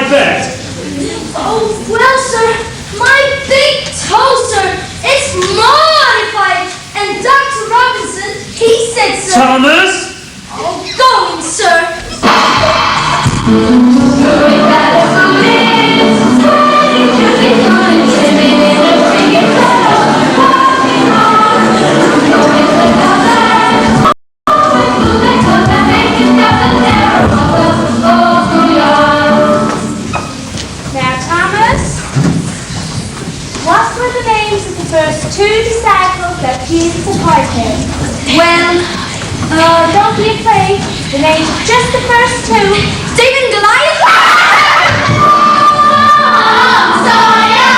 I bet. Oh, well, sir, my big toe, sir, it's modified. And Dr. Robinson, he said, sir... Thomas? Oh, going, sir. First two disciples that Jesus appointed. Well, don't be afraid. The names of just the first two. David and Goliath? Sawyer!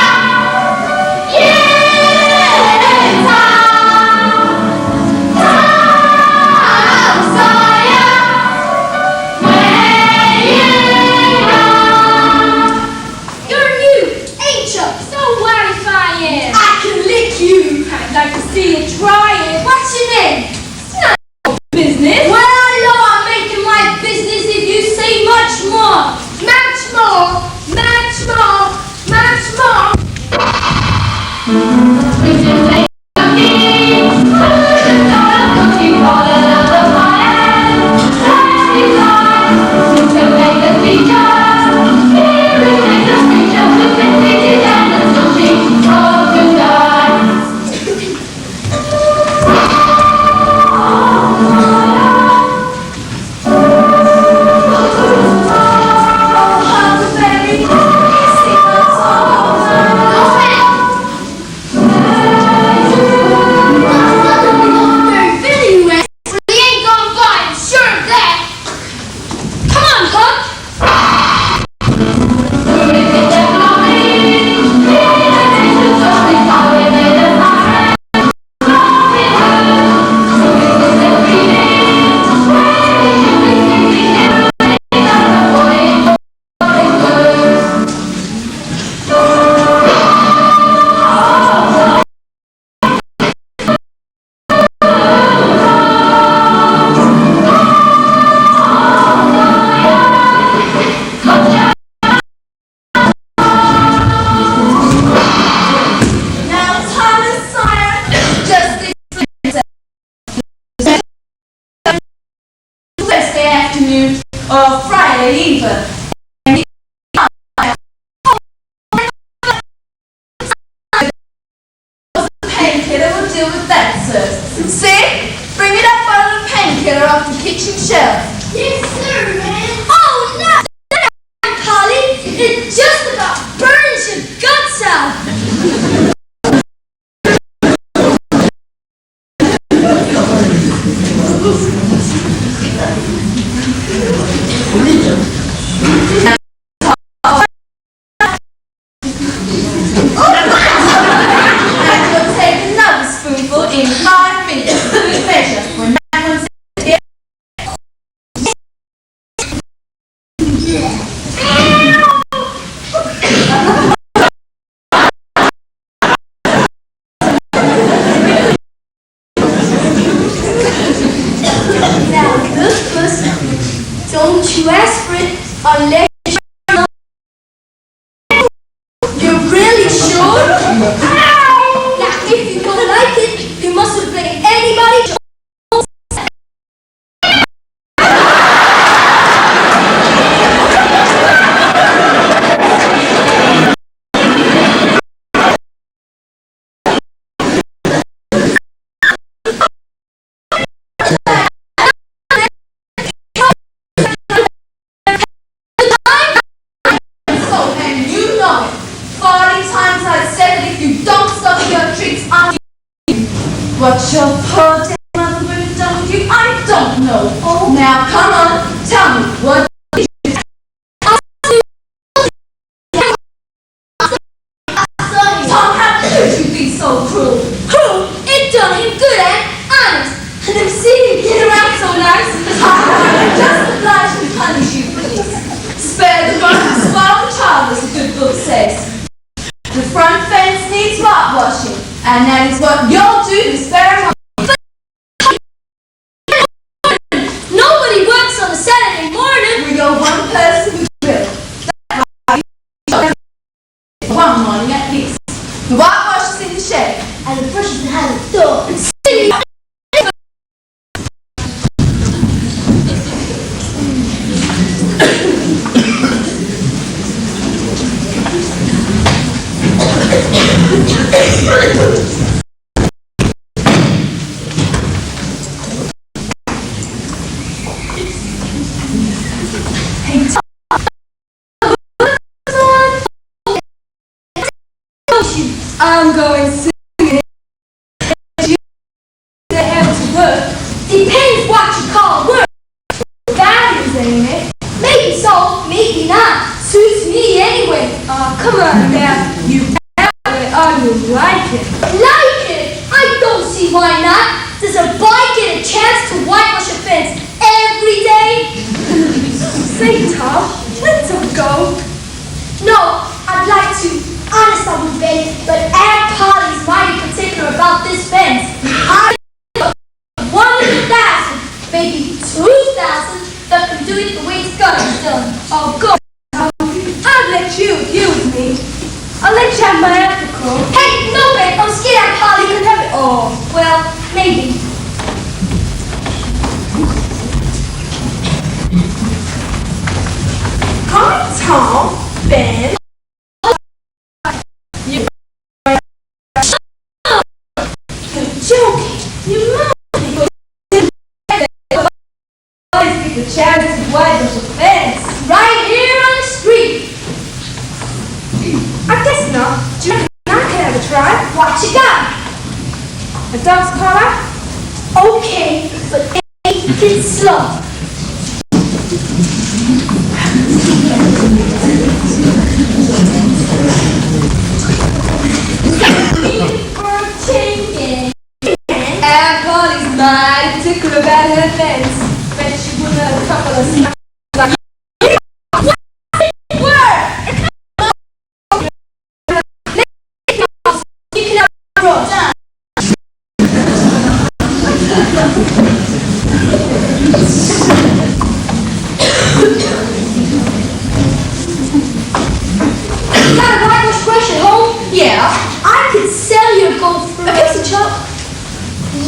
I'd like to see you try it. What's your name? It's not your business. Well, I know I'm making my business if you say much more. Much more. Much more. Much more. Or Friday even. Painkiller will deal with that, sir. See? Bring me that bottle of painkiller off the kitchen shelf. Yes, sir, man. Oh, no! Polly, it just about burns your guts out. In 5 minutes, good measure. When that one's here. Now, look, listen. Don't you ask for it unless you're really sure. Now, if you don't like it, you mustn't blame anybody. And you know it. 40 times I've said that if you don't stop your tricks, what your poor dead mother would have done with you, I don't know. Oh. Now, come on, tell me, what did you do? Tom, how could you be so cruel? Cruel? It done him good, honest. I never seen him get around so nice. I'm just obliged to punish you, please. Spare the rod and spoil the child, as a good book says. The front fence needs whitewashing, and that is what you'll do to spare my... Nobody works on a Saturday morning. You're one person who will. The city. I'm going singing. To have to work. Depends what you call work. That is, ain't it? Maybe so, maybe not. Suits me anyway. Come on now. You have it or you like it. Like it? I don't see why not. Does a boy get a chance to whitewash a fence every day? Say, Tom, let's go. No, I'd like to. Honest, I would bet, but Aunt Polly's mighty particular about this fence. I 1,000, maybe 2,000 that can do it the way it's gonna be done. Oh, go, Tom. I'll let you use me. I'll let you have my ethical. Hey, no, babe, I'm scared Aunt Polly could have it. Oh, well, maybe. Hi, Tom, Ben. The chance to whitewash the fence. Right here on the street. I guess not. Do you reckon I can have a try? What you got? A dog's collar? Okay, but take it slow. For changing. Aunt Polly's mighty particular about her fence. Bet she wouldn't have a couple of snacks like You can have a brush. You got a whitewash brush at home? Yeah. I could sell you a gold for A piece of chalk?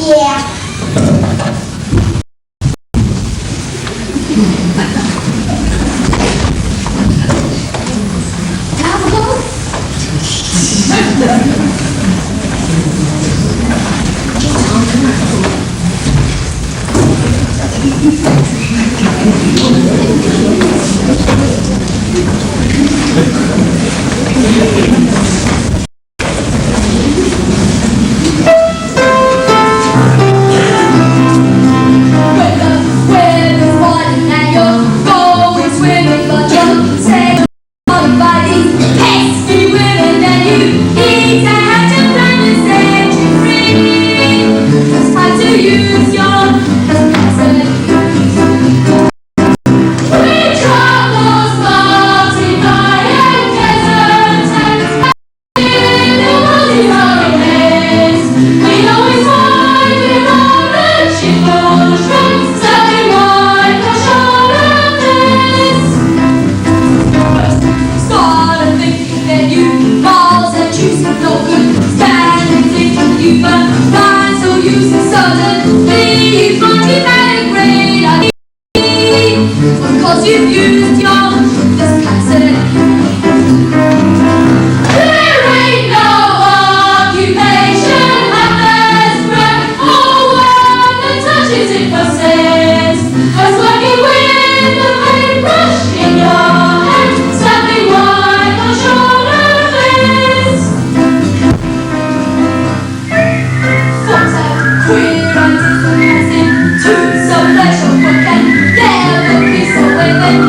Yeah. Queer and different, to some pleasure, what can never be so with it.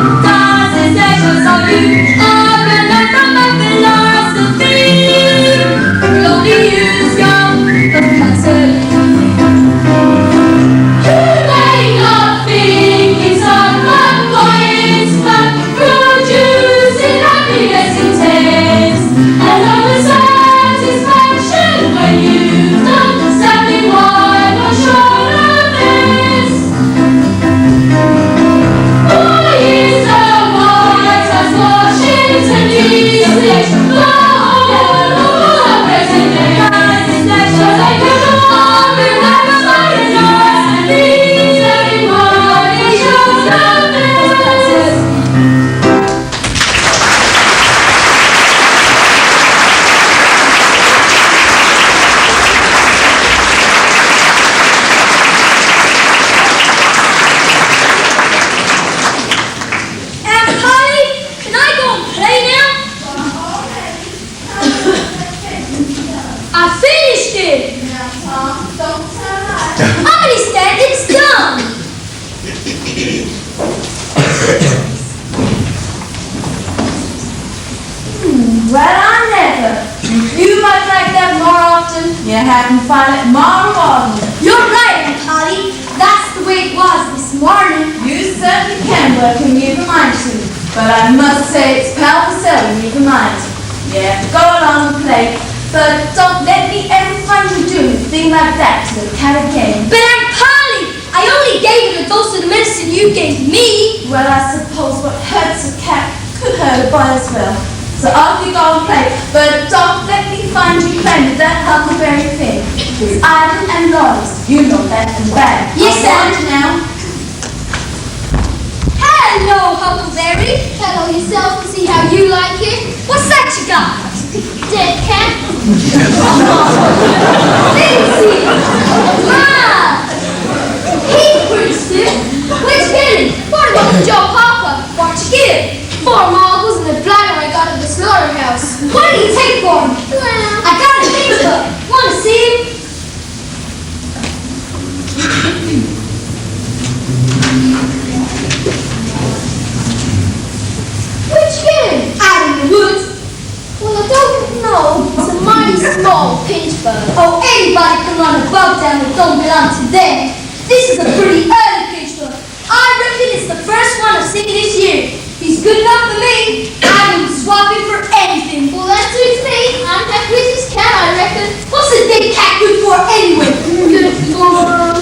have him file it tomorrow morning. You're right, Aunt Polly. That's the way it was this morning. You certainly can work when you've a mind to, but I must say it's powerful seldom you've a mind. Yeah, go along and play, but don't let me ever find you doing a thing like that to the cat again. But Aunt Polly, I only gave it a dose of the medicine you gave me. Well, I suppose what hurts a cat could hurt a boy as well. So off you go and play, but don't let me find you playing with that huckleberry thing. It's idle and lawless. You know that and bad. Yes, I'll Aunt. now. Hello, Huckleberry. Hello yourself and see how you like it. What's that you got? Dead cat. Daisy. Ma. He's pretty stiff. Where'd you get him? Bought him off of Joe Papa. What'd you get him? 4 marbles and a bladder I got at the slaughterhouse. What did you take for him? Well, I got a pizza. Want to see him? Where'd you get him? Out in the woods. Well, I don't know. It's a mighty small pinch bird. Oh, anybody can run a bug down that don't belong to them. This is a pretty early pinch bird. I reckon it's the first one I've seen this year. He's good enough for me. I wouldn't swap him for anything. Well, that suits me. I'm that with his cat, I reckon. What's a dead cat good for anyway? Good for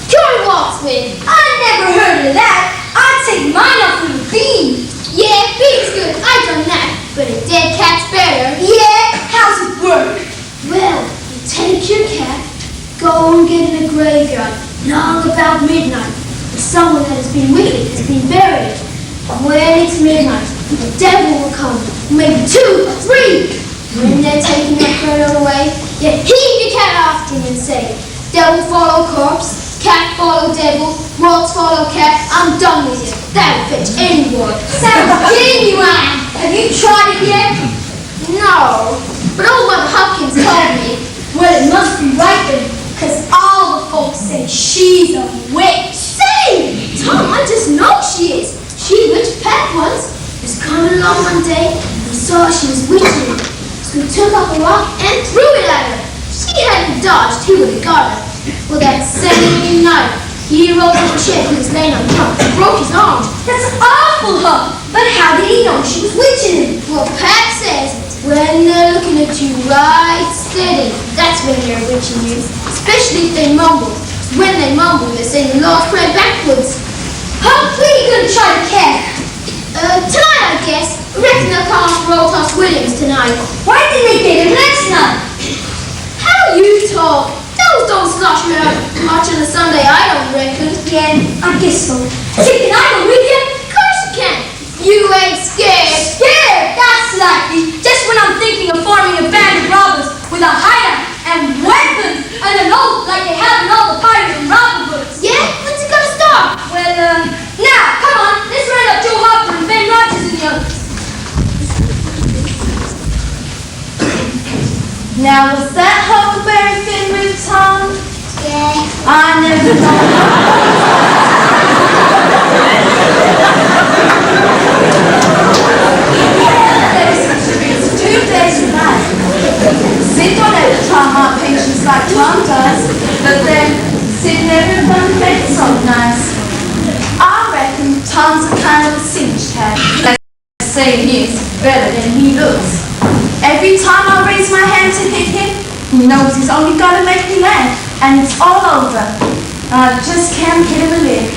curing walks with. I never heard of that. I'd take mine off with a bean. Yeah, bean's good. I've done that. But a dead cat's better. Yeah? How's it work? Well, you take your cat, go and get in a graveyard long about midnight. Someone that has been wicked has been buried. When it's midnight, the devil will come, maybe 2 or 3. When they're taking that criminal away, you heave your cat after him and say, devil follow corpse, cat follow devil, waltz follow cat, I'm done with you. That'll fetch anyone. Sounds genuine. Have you tried it yet? No, but old Mother Hopkins told me. Well, it must be right then, because all the folks say she's a witch. Say, Tom, I just know she is. She witched Pat once. Was coming along one day and saw she was witching him. So he took up a rock and threw it at her. She hadn't dodged, he would have got her. Well, that same night, he rode up a chick who was laying on top and broke his arm. That's awful, Huck. But how did he know she was witching him? Well, Pat says when they're looking at you right steady, that's when they're witching you. Especially if they mumble. When they mumble, they say the Lord's Prayer backwards. Huck, when are you going to try the cat? Tonight, I guess. I reckon they'll come off Roll Toss Williams tonight. Why didn't they get him last night? How you talk? Those don't slosh me out much on a Sunday, I don't reckon. Yeah, I guess so. Say, can I go with you? Of course you can. You ain't scared. Scared? That's likely. Just when I'm thinking of forming a band of robbers with a hideout and weapons and an oath like they have in all the pirate and robber books. Yeah? When's it gonna start? Well, now, come on. Let's round up Joe Harper and Ben Rogers and the others. Now, was that huckleberry thing with Tom? Yeah. I never It's 2 days tonight. Sid don't ever try my patience like Tom does, but then Sid never done bed so nice. I reckon Tom's a kind of a singed cat. They say he is better than he looks. Every time I raise my hand to hit him, he knows he's only got to make me laugh, and it's all over. I just can't hit him a lick.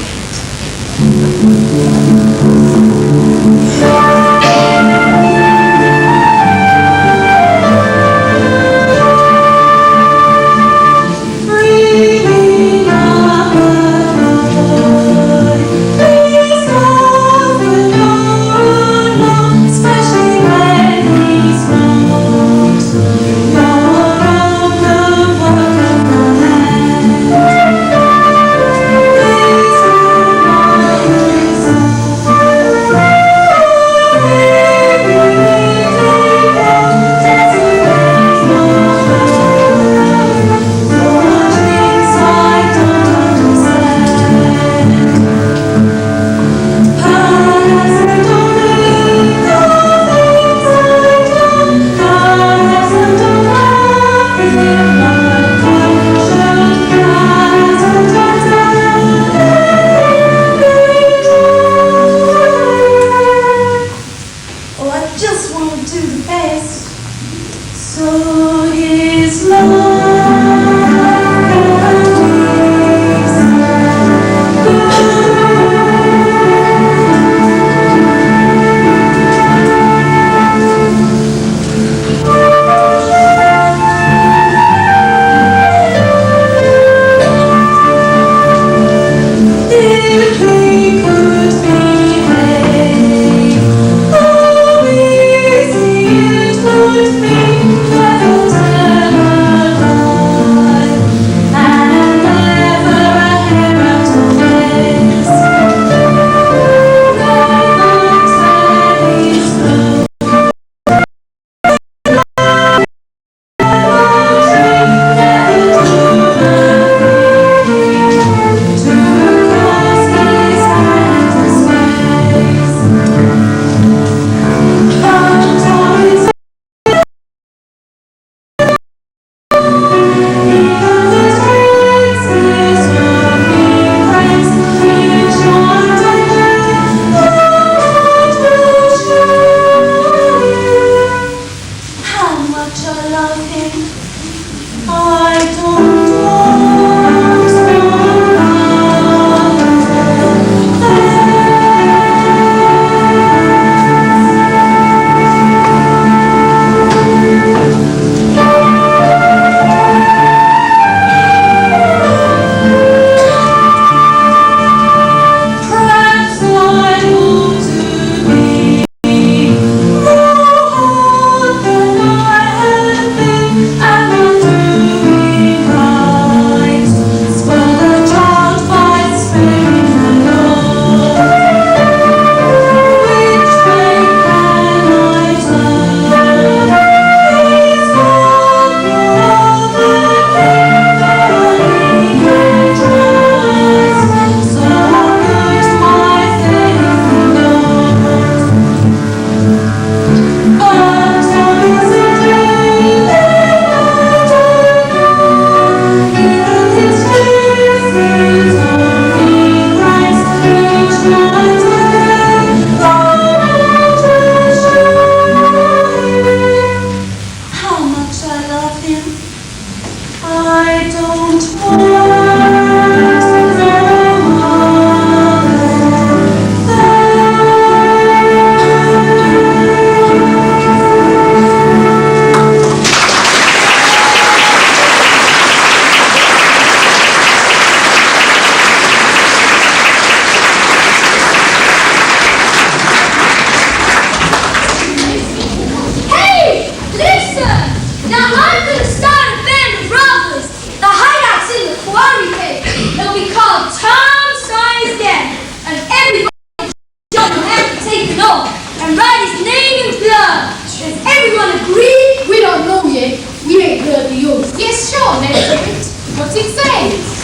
and write his name in blood. Does everyone agree? We don't know yet. We ain't heard the oath. Yes, sure, Lieutenant. What's it say?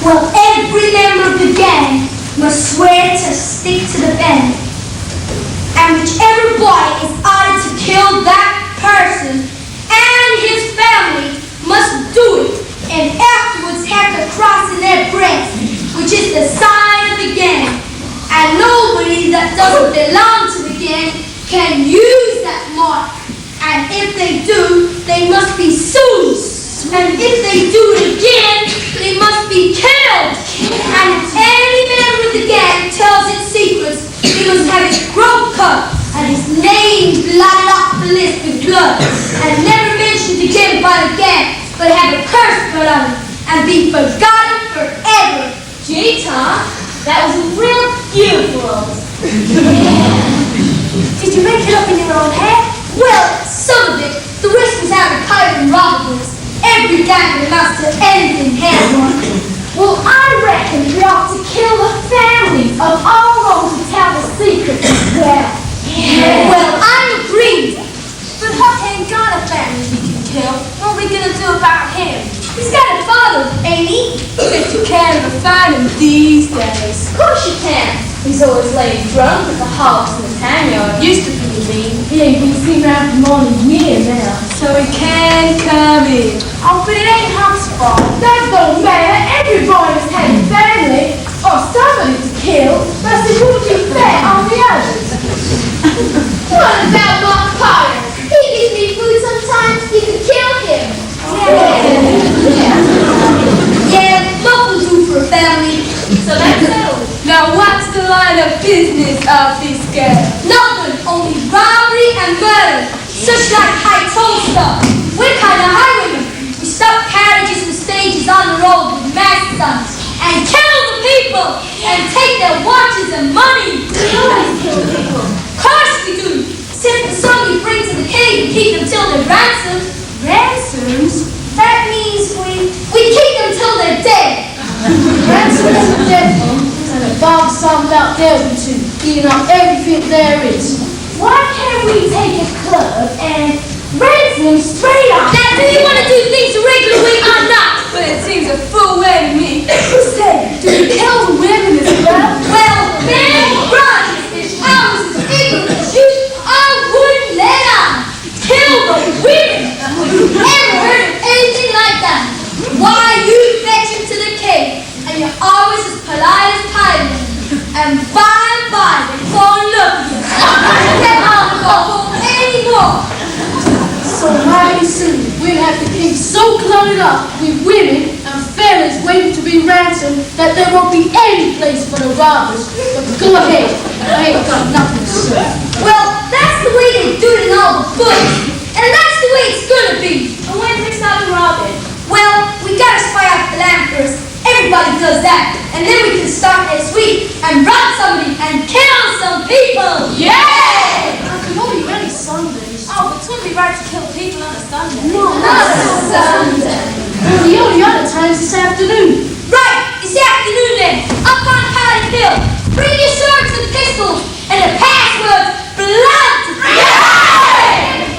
Well, every member of the gang must swear to stick to the end. And whichever boy is ordered to kill that person and his family must do it, and afterwards have the cross in their breast, which is the sign of the gang. And nobody that doesn't belong to the gang can use that mark. And if they do, they must be sued. And if they do it again, they must be killed. And if any member of the gang tells its secrets, he must have his throat cut and his name blotted off the list with blood, and never mentioned again by the gang, but have a curse put on him and be forgotten forever. Gee, Tom, that was a real beautiful oath. Did you make it up in your own head? Well, some of it. The rest was out of pirate and robberies. Every gang amounts to anything has one. Well, I reckon we ought to kill the families of all those who tell the secrets as well. Well, I agree. But Huck ain't got a family we can kill. What are we gonna do about him? He's got a father, ain't he? If you can't even find him these days. Of course you can. He's always laying drunk at the house in the tan yard. Used to be mean. He ain't been seen around for more than a year now. So he can come in. Oh, but it ain't Huck's fault. That don't matter. Every boy must have a family or somebody to kill. That's the wouldn't be fair on the others. What about Mark Carter? He gives me food sometimes. You can kill him. Yeah, love will do for a family. So that's settled. Now what's the line of business of this girl? Nothing, only robbery and murder. Such like high toll stuff. We're kind of highwaymen. We stop carriages and stages on the road with masks on and kill the people and take their watches and money. We always kill people. Of course we do. Since the some we bring to the king and keep them till they're ransomed. Ransoms? That means we keep them till they're dead. Ransom is a devil, and a Bob song about Delvin too, eating up everything there is. Why can't we take a club and ransom him straight off? Now, do you want to do things the regular way or not? But it seems a fool way to me. Who said? Do you kill the women as well? Well, thank God, if I was as ignorant as you, I wouldn't let on. Kill the women. Ever heard of anything like that? Why, you fetch him to the cave, and you're always as polite as pie. And by and by, they fall in love with you. You can't go home anymore. So mighty soon, we'll have the king so cluttered up with women and families waiting to be ransomed that there won't be any place for the robbers. But go ahead, I ain't got nothing to say. Well, that's the way they do it in all the books, and that's the way it's gonna be. And when did we start robbing? Well, we gotta spy out the land first. Everybody does that, and then we can start next week and rob somebody and kill some people. Yay! It's only ready Sundays. Oh, but it wouldn't be right to kill people on a Sunday. No, Not a Sunday. Well, the only other time is this afternoon. Right, this afternoon then, up on Paddy Hill. Bring your swords and pistols, and the password blood. Yay!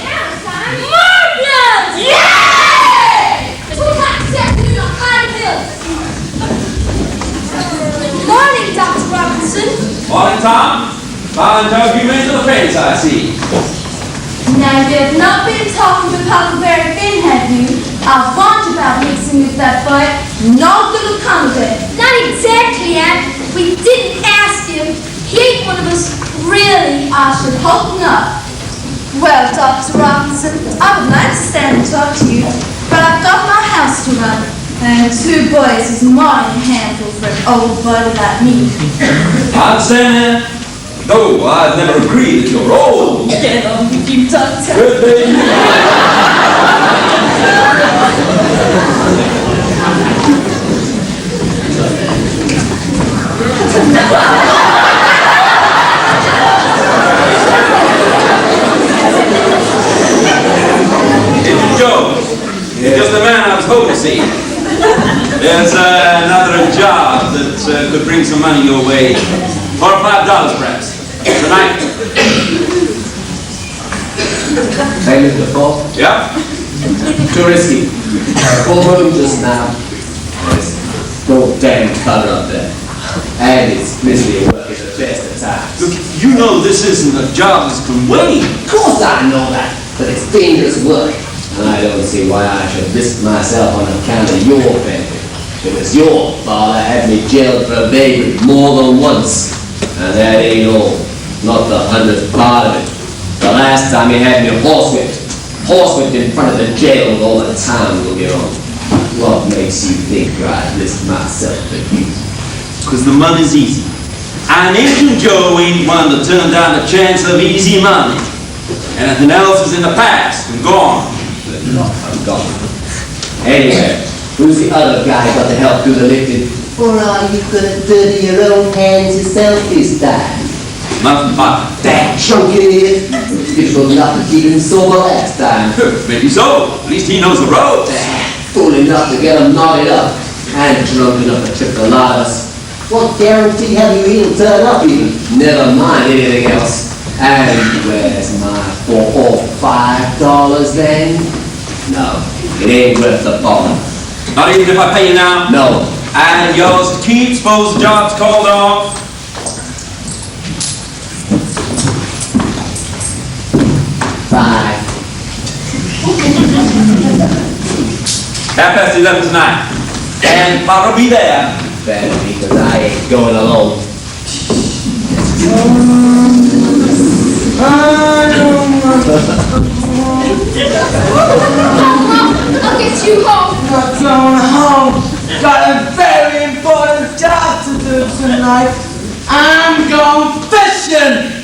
More blood. Yay! 2 o'clock this afternoon on Paddy Hill. Morning, Dr. Robinson. Morning, Tom. Fine dog you into the face, I see. Now you've not been talking with Huckleberry Finn, have you? I've warned about mixing with that boy. No good will come of it. Not exactly, Aunt. We didn't ask him. He ain't one of us, really. I should hope not. Well, Dr. Robinson, I would like to stand and talk to you, but I've got my house to run, and 2 boys is more than a handful for an old buddy like me. I understand that. No, I'd never agree that you're old. Get on with you, Doctor. Good day. Mr. Jones, he's just the man I was hoping see. There's another job that could bring some money your way. $4 or $5 perhaps. Tonight. Hey, Mr. Paul. Yeah? Too risky. Over him just now. There's no damn color up there. And it's misery work at the best of times. Look, you know this isn't a job that's can wait. Of course I know that, but it's dangerous work. And I don't see why I should risk myself on account of your benefit. Because your father had me jailed for vagary more than once. And that ain't all. Not the 100th part of it. The last time he had me horsewhipped in front of the jail with all the time will get on. What makes you think I'd risk myself for you? Because the money's easy. And Agent Joe ain't one to turn down the chance of easy money. Anything else is in the past and gone. I'm gone. Anyway, who's the other guy got to help do the lifting? Or are you gonna dirty your own hands yourself this time? Nothing but That chunky idiot! Difficult enough to keep him sober last time. maybe so. At least he knows the road. Fool enough to get him knotted up. And drunk enough to trip the lot of us. What guarantee have you he'll turn up even? Never mind anything else. And where's my $4 or $5 then? No, it ain't worth the bother. Not even if I pay you now? No. And yours to keep, suppose the job's called off? Bye. 11:30 tonight. And Father'll be there. Better because I ain't going alone. I'll get you home. Not going home. Got a very important job to do tonight. I'm going fishing.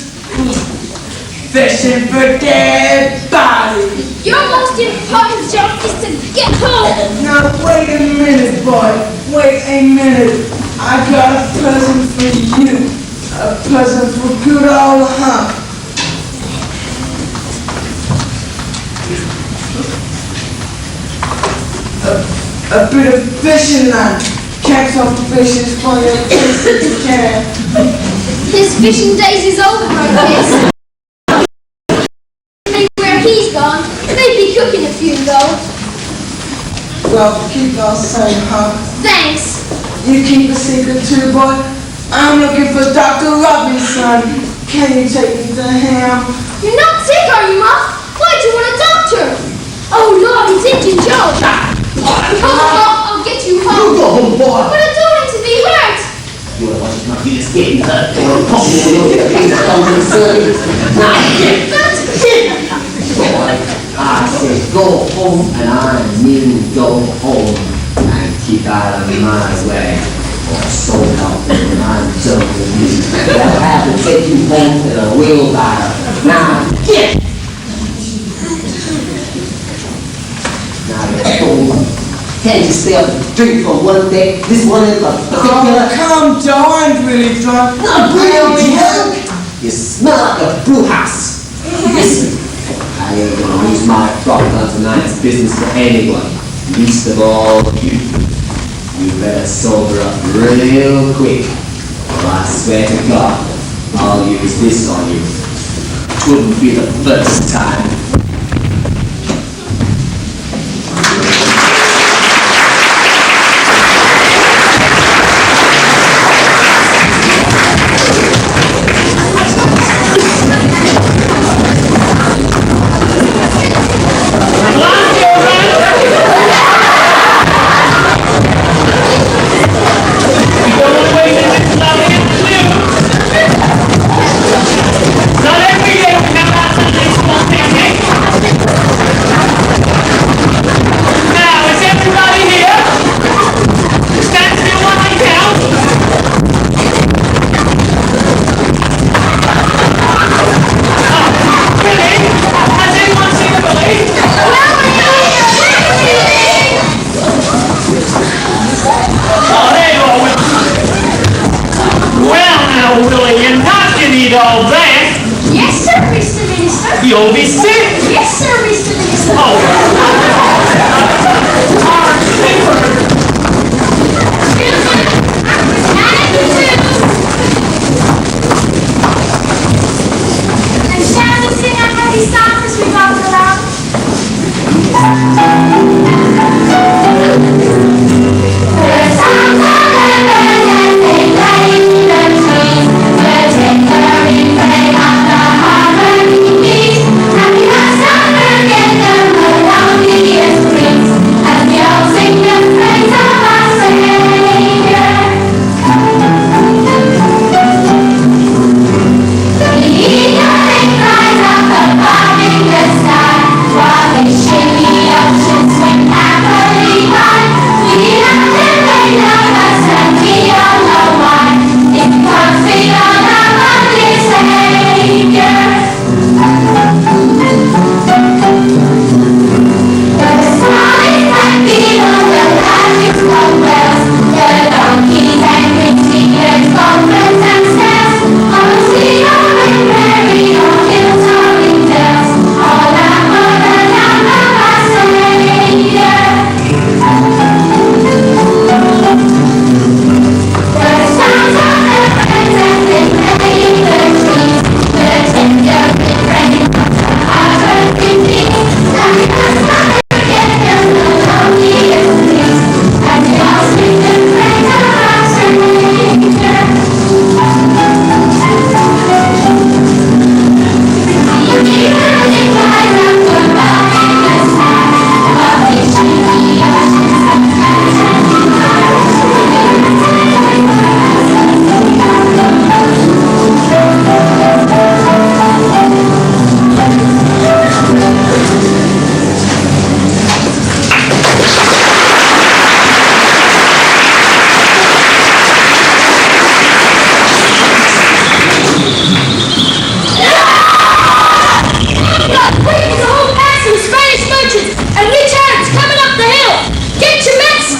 Fishing for dead bodies. Your most important job is to get home. Now wait a minute, boy. Wait a minute. I got a present for you. A present for good old Hump. A bit of fishing line. Catch some fishes for your kids if you can. His fishing days is over, I guess. Where he's gone, they'd be cooking a few though. Well, keep on saying, huh? Thanks. You keep a secret too, boy. I'm looking for Dr. Robinson. Can you take me to him? You're not sick, are you, Ma? Why'd you want a doctor? Oh, Lord, it's Agent Joe. I'll get you home. You go home, boy. But I don't want to be hurt. You wanna watch my feet getting hurt? Or pump me in the things that come to the service? Now get boy, I said go home, and I mean go home. And keep out of my way. Or so help me when I'm done with you. They'll have to take you home in a wheelbarrow. Now get! Now you're home. Can't you stay up and drink from one day? This one in particular? Oh, come, Joe, I'm really drunk. Not really drunk! You smell like a brew house. Listen, I ain't gonna lose my profit on tonight's business for anyone. Least of all you. You better sober up real quick, or I swear to God, I'll use this on you. Wouldn't be the first time. Not every day we have that Sunday school picnic.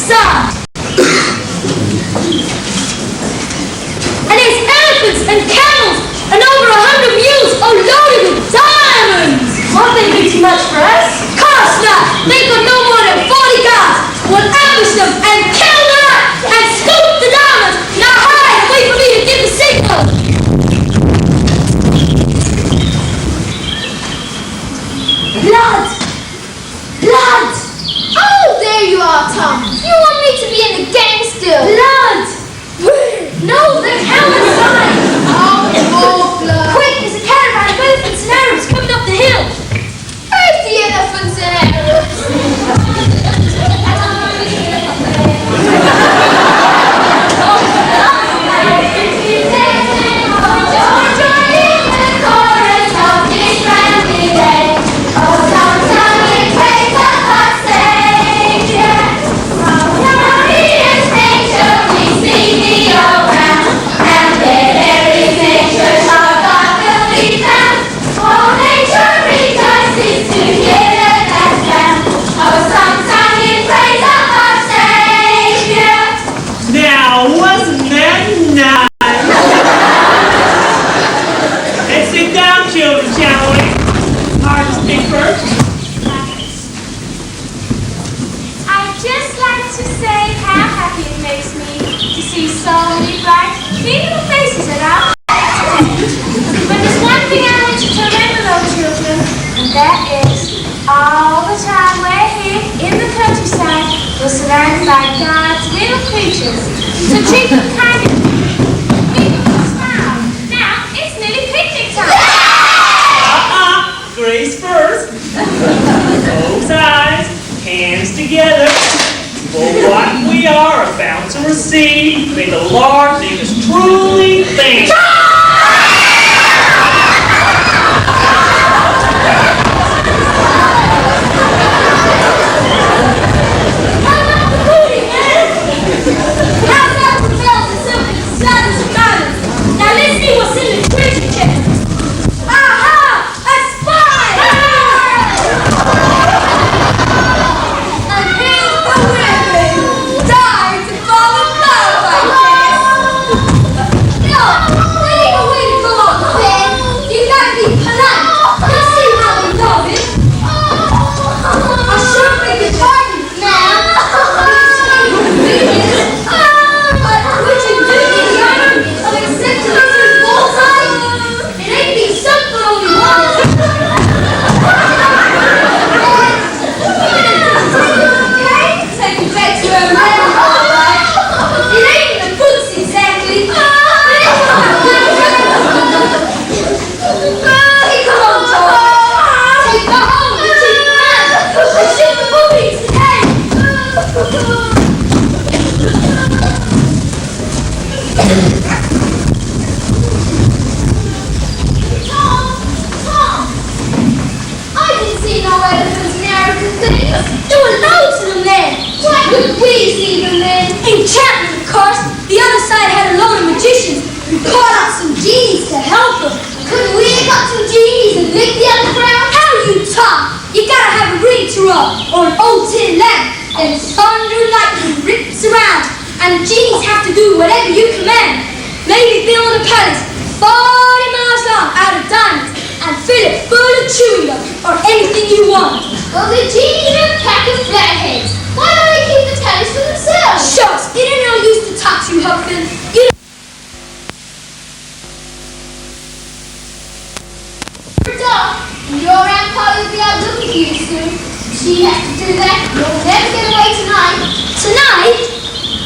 countryside. And there's elephants and camels and over 100 mules all loaded with diamonds. Won't they be too much for us? Course not. They got no more than 40 guys. We'll ambush them and kill them up and scoop the diamonds. Now hide and wait for me to give the signal. Blood! Blood! Oh, there you are, Tom. You want me to be in the gang still? Blood! Where? No, they're outside! Oh, more blood. Quick, there's a caravan of elephants and Arabs coming up the hill! Where's the elephants and Arabs? Now, wasn't that nice? Let's sit down, children, shall we? Hard to speak first. I'd just like to say how happy it makes me to see so many bright, beautiful faces at our But there's one thing I want you to remember, though, children, and that is all the time we're here in the countryside, we're surrounded by God's little creatures. So treat them kind of make them smile. Now it's nearly picnic time. Grace first. Close eyes, hands together. For what we are about to receive, may the Lord make us truly thankful. Now let's see what's in the treasure chest. Aha! A spy! And here's the women. Die to fall in love, I guess. No, that ain't a way to go on the bed. You gotta be polite. You see how we love it. I sure beg your pardon, ma'am. But would you do me the honor of accepting Mr. Bullseye? It ain't be something only once. Okay, take it back to her man, all right. It ain't in the boots exactly. Hey, come on, Tom. Take her home and take her man. And shoot the boobies. Hey. Tom! I didn't see no elephants and Arabs and things. There were loads of them then. Why couldn't we see them then? Enchantment, of course. The other side had a load of magicians who called out some genies to help them. Couldn't we have got some genies and licked the other crowd? How you talk? You gotta have a ring to rub or an old tin lamp. Then thunder lightning rips around, and the genies have to do whatever you command. Maybe build a palace 40 miles long out of diamonds and fill it full of chewing gum or anything you want. Well, the genies are a pack of flatheads. Why don't they keep the palace for themselves? Shucks, it ain't no use to talk to you, Huckfin. You your Aunt Polly will be out looking for you soon. She has to do that. You'll never get away tonight. Tonight?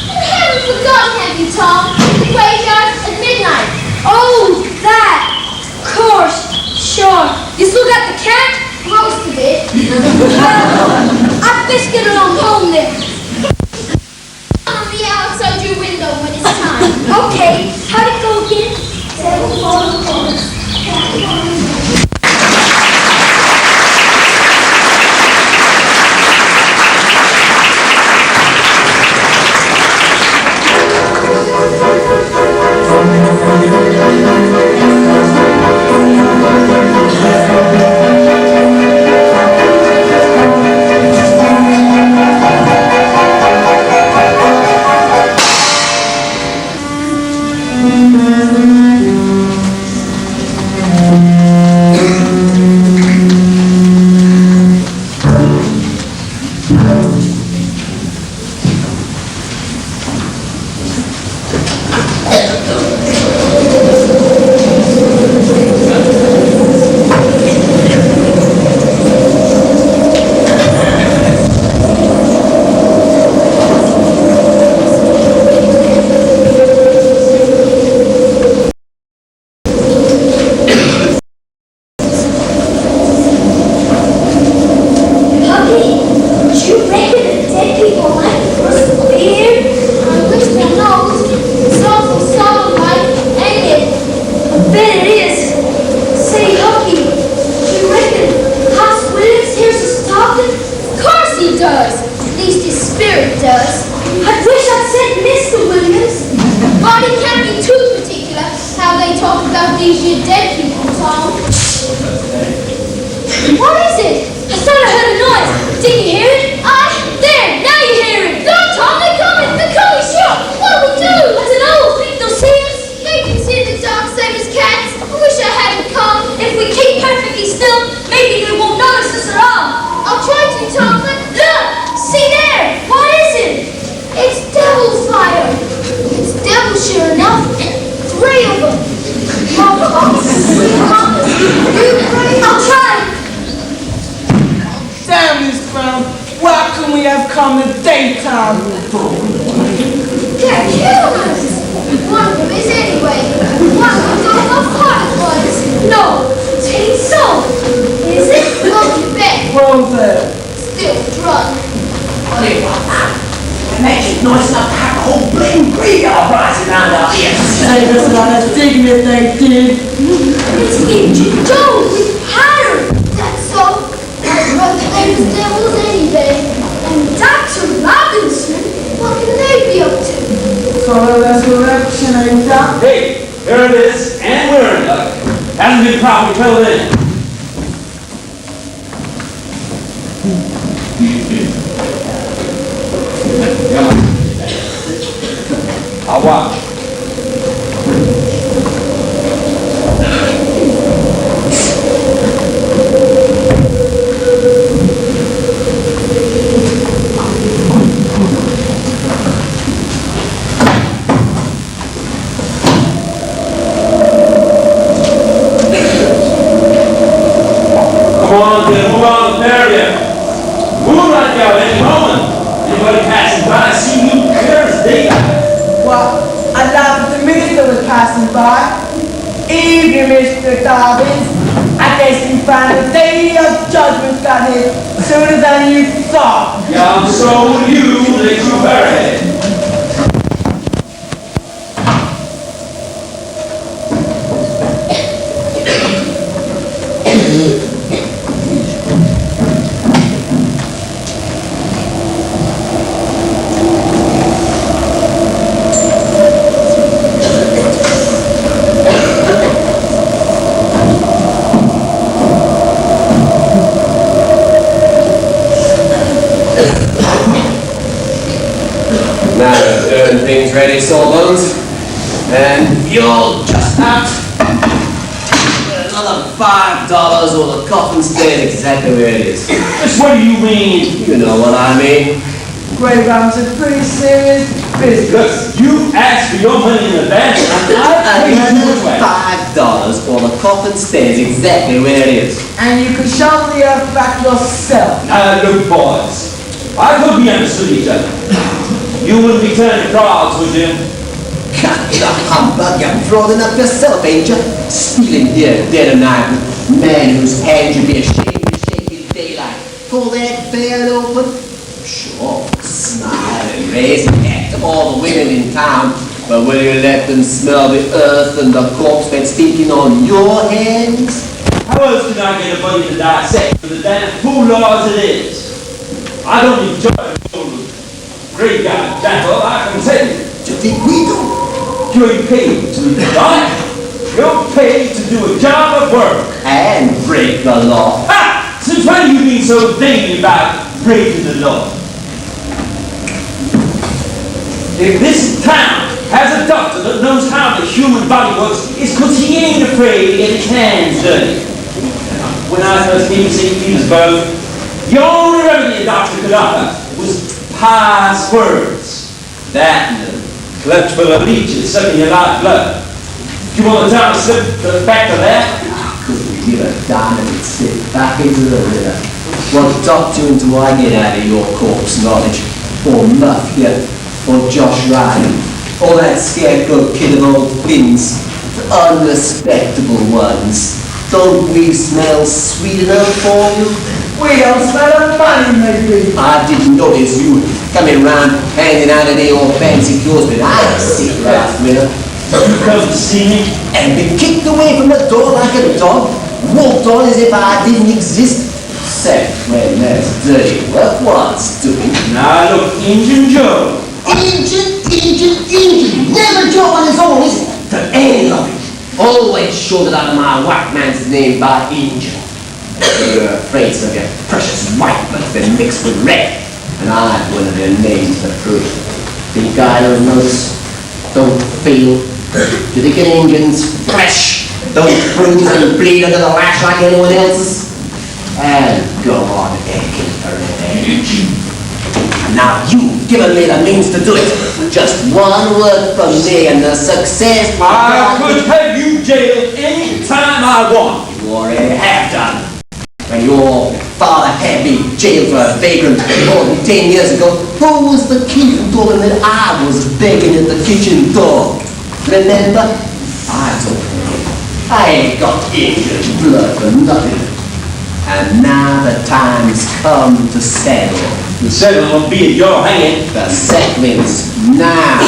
You haven't forgotten, have you, Tom? The graveyard at midnight. Oh, that! Of course. Sure. You still got the cat? Most of it. I'd best get along home then. I'll be outside your window when it's time. Okay. How'd it go again? 7 4 4. you can't be too particular how they talk about these here dead people, Tom. What is it? I thought I heard a noise. Did you hear it? There, now you hear it. Go, Tom, they're coming. They're coming, sure. What'll we do? I don't know. Think they'll see us? They can see in the dark, same as cats. I wish I hadn't come. If we keep perfectly still, maybe they won't notice us at all. I'll try to, Tom, but look! See there! What is it? It's devil fire. It's devil, sure enough. 3 of them. I'll try. Damn this clown. Why couldn't we have come in the daytime? They're humans. One of them is anyway. One of them I thought it was. No, it ain't so. Is it? Well, you bet. Well there. Still drunk. Imagine nice enough to have the whole blame graveyard rising around our ears. Save us a lot of digging if they did. It's Agent Joe with Hatter. That's so. I'd rather they was devils any day. And Dr. Robinson, what can they be up to? For the resurrection, ain't that? Hey, here it is, and we're in luck. Hasn't been properly filled in. Come on. I'll watch. Come on, kid, move on, there you. Move right now, any moment. Anybody passing by, see you clear as daylight. Well, I laughed at the minister was passing by. Evening, Mr. Dobbins. I guess you find the day of judgment got here sooner than you thought. Yeah, so will you, that you bury. Things ready, Sawbones, and you'll just have another $5 or the coffin stays exactly where it is. Just what do you mean? You know what I mean. Grave rounds are pretty serious business. Look, you asked for your money in advance, and I paid you Another back. $5 or the coffin stays exactly where it is. And you can shovel the earth back yourself. Now, look, boys, I could be understood each other. You wouldn't be turning crowds, would you? Cut the humbug, you're frauding up yourself, ain't you? Stealing here dead of night, man whose hand you'd be ashamed to shake in daylight. Pull that veil open? Sure, smile and raise your hat to all the women in town, but will you let them smell the earth and the corpse that's stinking on your hands? How else can I get a buddy to dissect for the damn fool laws it is? I don't enjoy it. Graveyard battle, I can tell you. Do you think we do? You're paid to die. You're paid to do a job of work. And break the law. Ha! Since when have you been so vain about breaking the law? If this town has a doctor that knows how the human body works, it's because he ain't afraid to get his hands dirty. When I first came to St. Petersburg, the only remedy a doctor could offer was pious words. That and a clutch full of leeches sucking your life blood. Do you want to tell us the fact of that? Could we give a damn and slip back into the river? What doctoring do I get out of your corpse knowledge? Or Muff here? Or Josh Ryan? Or that scarecrow kid of old Finn's? The unrespectable ones. Don't we smell sweet enough for you? We don't smell of money, maybe. I didn't notice you coming round handing out any old fancy clothes, but I see last minute. You come to see me? And been kicked away from the door like a dog, walked on as if I didn't exist. Except when there's dirty work wants doing. Now look, Injun Joe. Injun, never Joe on his always shouted out my white man's name by angel. You're afraid some of your precious white blood's been mixed with red, and I've one of their names to prove. Think I don't notice? Don't feel? Do you think an Indian's flesh don't bruise and bleed under the lash like anyone else's? And go on aching for revenge. And now you've given me the means to do it. Just one word from me and the success... I could have you jailed any time I want. You already have done. When your father had me jailed for a vagrant more than 10 years ago, who was the kid who told him that I was begging at the kitchen door? Remember? I told him, I ain't got Indian blood for nothing. And now the time's come to settle. The settlement will be at your hand. The settlement's now.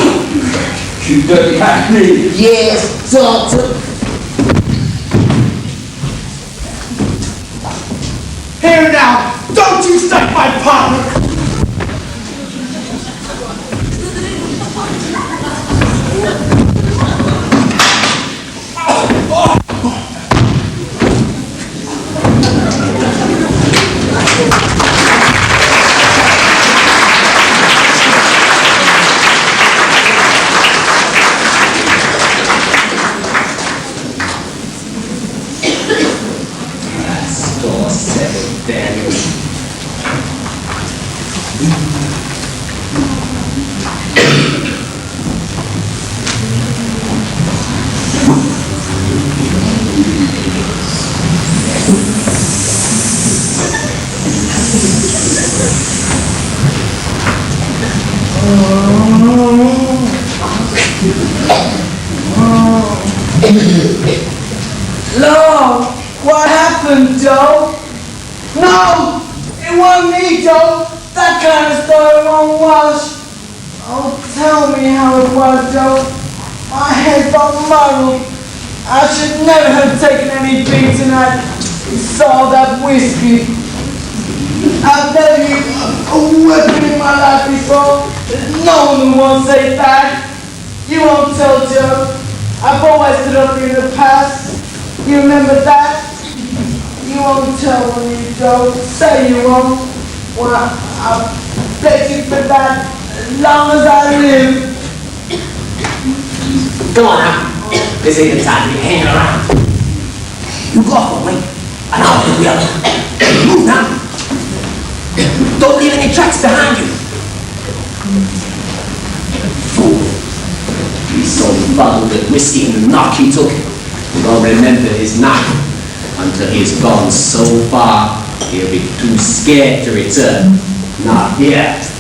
You dirty hackney. Yes, doctor. Here now, don't you stop my partner! Store settled, Daniel. Lord, what happened, Joe? No, it wasn't me, Joe. That kind of story won't wash. Oh, tell me how it was, Joe. My head got muddled. I should never have taken any beer tonight. It's all that whiskey. I've never used a weapon in my life before. There's no one who won't say that. You won't tell, Joe. I've always stood up in the past. You remember that? You won't tell when you don't. Say you won't. Well, I'll bet you for that as long as I live. Come on now. This ain't the time to be hanging around. You go off one way, and I'll do the other. Move now. Don't leave any tracks behind you. Fool. He's so fuddled with whiskey and the knock he took. He won't remember his knock until he's gone so far he'll be too scared to return. Not yet.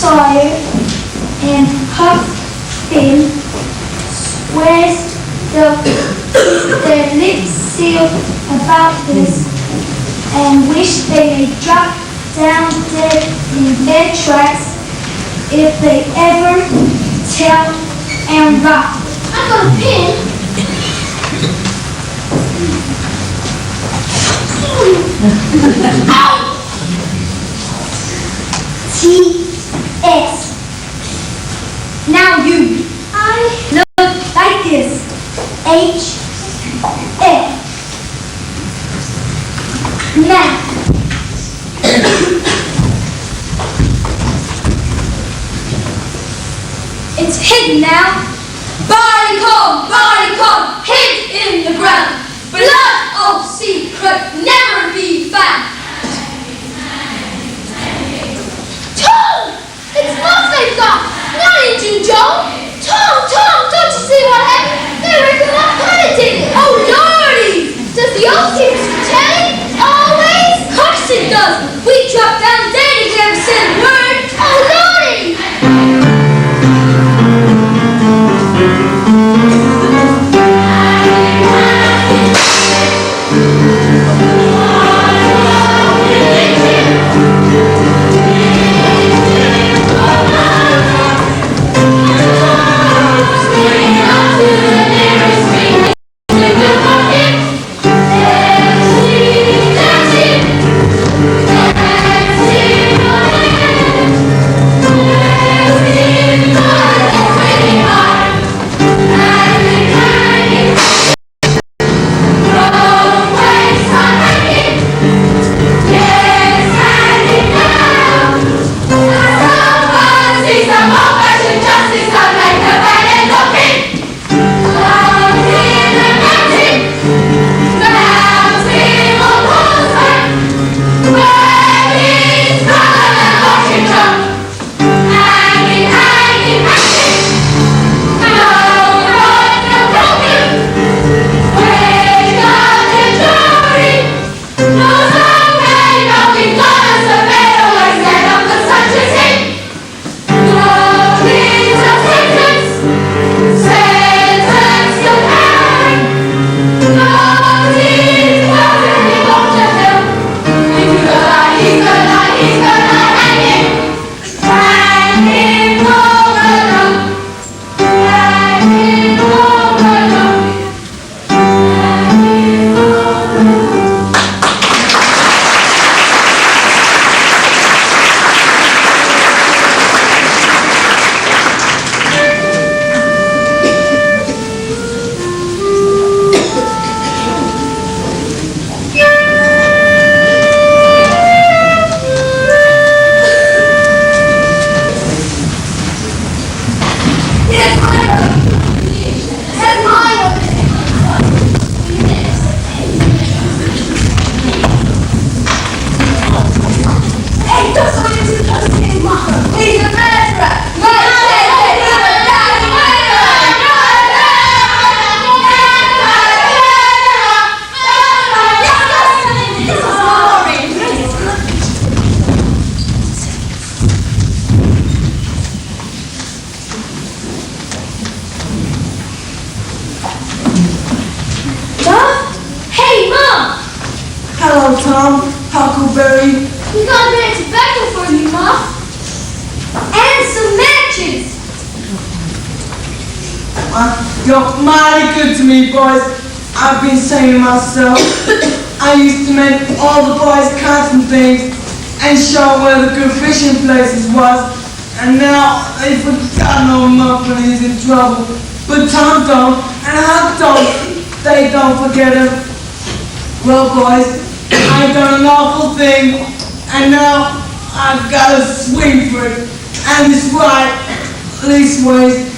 Sawyer and Puffin squeezed their lips sealed about this and wished they may drop down dead in their tracks if they ever tell and rock. I got a pin. Ow! T-S. Now you. I look like this. H-F. Now. It's hidden now. Body come, hid in the ground. Blood of secret never be found. Tom! It's not they've got! Not in you, Joe! Tom, don't you see what happened? They reckon I kinda did it! Oh, Lordy! Does the old team change? Always? Of course it does! We dropped down dead if we ever said a word! Oh, Lordy! Hello, Tom. Huckleberry. We got a bit of tobacco for you, Ma. And some matches. You're mighty good to me, boys. I've been saying to myself, I used to make all the boys cuts and things and show where the good fishing places was, and now they forgot no muffin he's in trouble. But Tom don't, and Huck don't. They don't forget him. Well, boys, I've done an awful thing, and now I've got to swing for it. And it's right, leastways,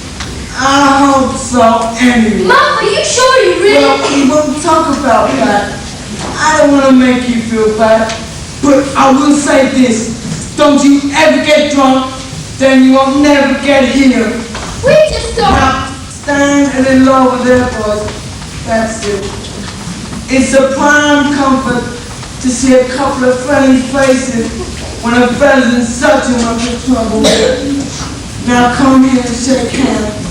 I hope so anyway. Mom, are you sure you really... Well, we won't talk about that. I don't want to make you feel bad, but I will say this. Don't you ever get drunk, then you won't never get here. We just don't... Now, stand a little over there, boys. That's it. It's a prime comfort to see a couple of friendly faces when a fella's in such a much trouble. Now come here and shake hands.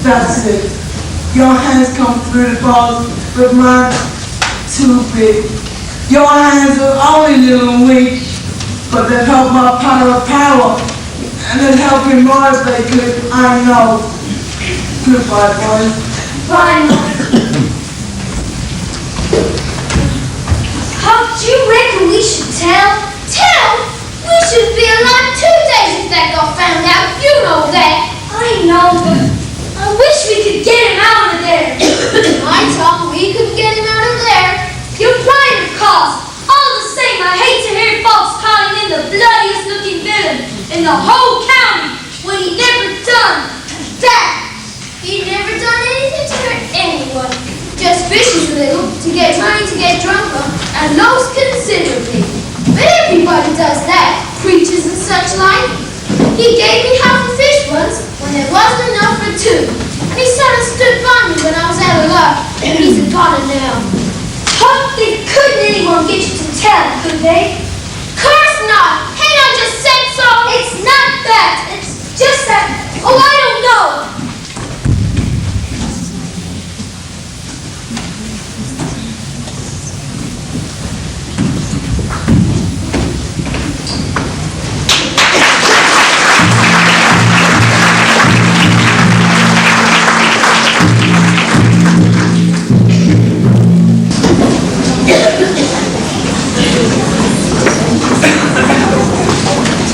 That's it. Your hands come through the balls, but mine too big. Your hands are only a little weak, but they help my power of power, and they help me more if they could. I know. Goodbye, boys. Bye. How do you reckon we should tell? Tell? We should be alive 2 days if that got found out. You know that. I know, but I wish we could get him out of there. I thought we could get him out of there. You're right, of course. All the same, I hate to hear folks calling him the bloodiest looking villain in the whole county when he never done that. He never done anything to hurt anyone. Just fishes a little to get money to get drunk on, and lows considerably. But everybody does that, preachers and such like. He gave me half a fish once when there wasn't enough for two. And he sort of stood by me when I was out of luck, and he's a goner now. Hopefully couldn't anyone get you to tell, could they? Course not! Ain't I just said so? It's not that. It's just that, oh, I don't know.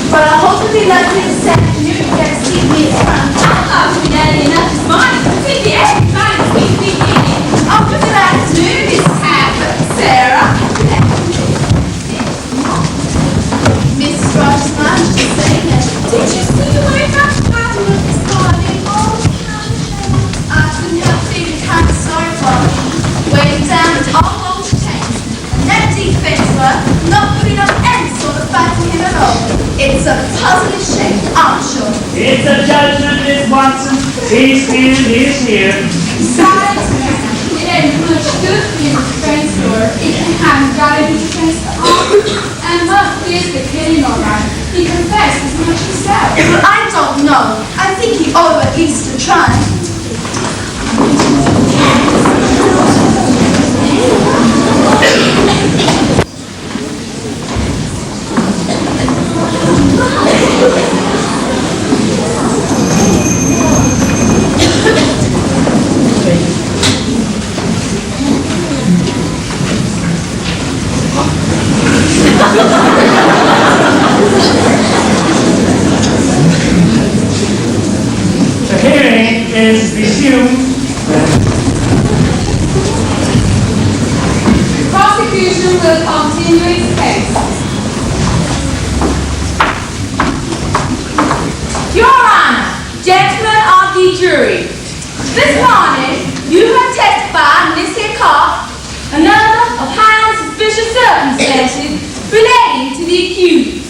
But I hope to be lucky this afternoon to get to see me around. I'm not early enough this morning. We'd be everybody sweet beginning. Oh, good afternoon, Miss Sarah. Mrs. Rogers' mom just saying that. Did you see where Dr. Bobby was this morning? Oh, I couldn't help feeling kind of sorry for her. Weighing down with all those chains. And that defense work, not putting up any sort of fight for him at all. It's a positive shame, I'm sure. It's a judgment, Miss Watson. His hand is here. Besides, it ain't much good for you to defense store if you haven't got any defense to offer. And Buck is the kidding all right. He confessed as much himself. But I don't know. I think he ought at least to try. The hearing is resumed. The prosecution will continue its case. Your Honor, gentlemen of the jury, this morning you have testified in this here court another of highly suspicious circumstances relating to the accused.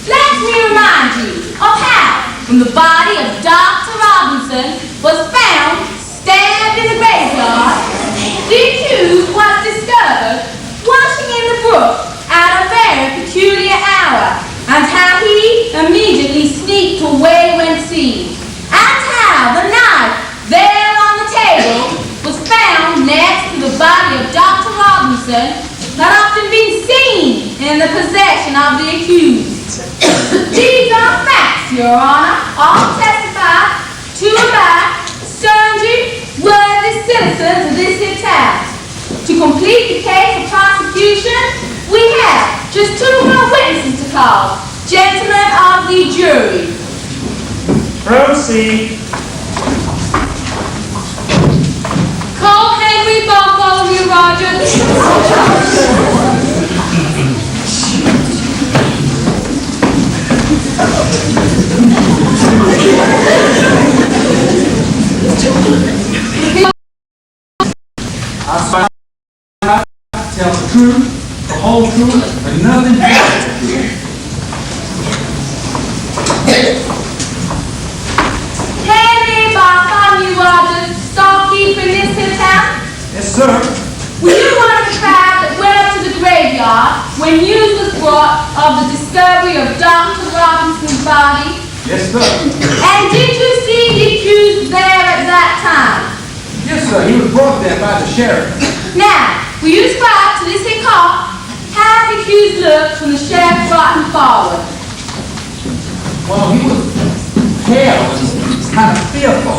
Let me remind you of how, when the body of Dr. Robinson was found stabbed in the graveyard, the accused was discovered washing in the brook at a very peculiar hour, and how he immediately sneaked away when seen, and how the knife there on the table was found next to the body of Dr. Robinson, had often been seen in the possession of the accused. These are facts, Your Honor, all testified to by sundry worthy citizens of this here town. To complete the case of prosecution, we have just 2 more witnesses to call. Gentlemen of the jury. Proceed. Call Henry Bartholomew Rogers. I swear to tell the truth, the whole truth, and nothing but the truth. Henry Bartholomew Rogers, storekeeper in this here town. Yes, sir. Were you one of the crowd that went of the discovery of Dr. Robinson's body? Yes, sir. And did you see the accused there at that time? Yes, sir. He was brought there by the sheriff. Now, will you describe to this here cop how the accused looked when the sheriff brought him forward? Well, he was pale and kind of fearful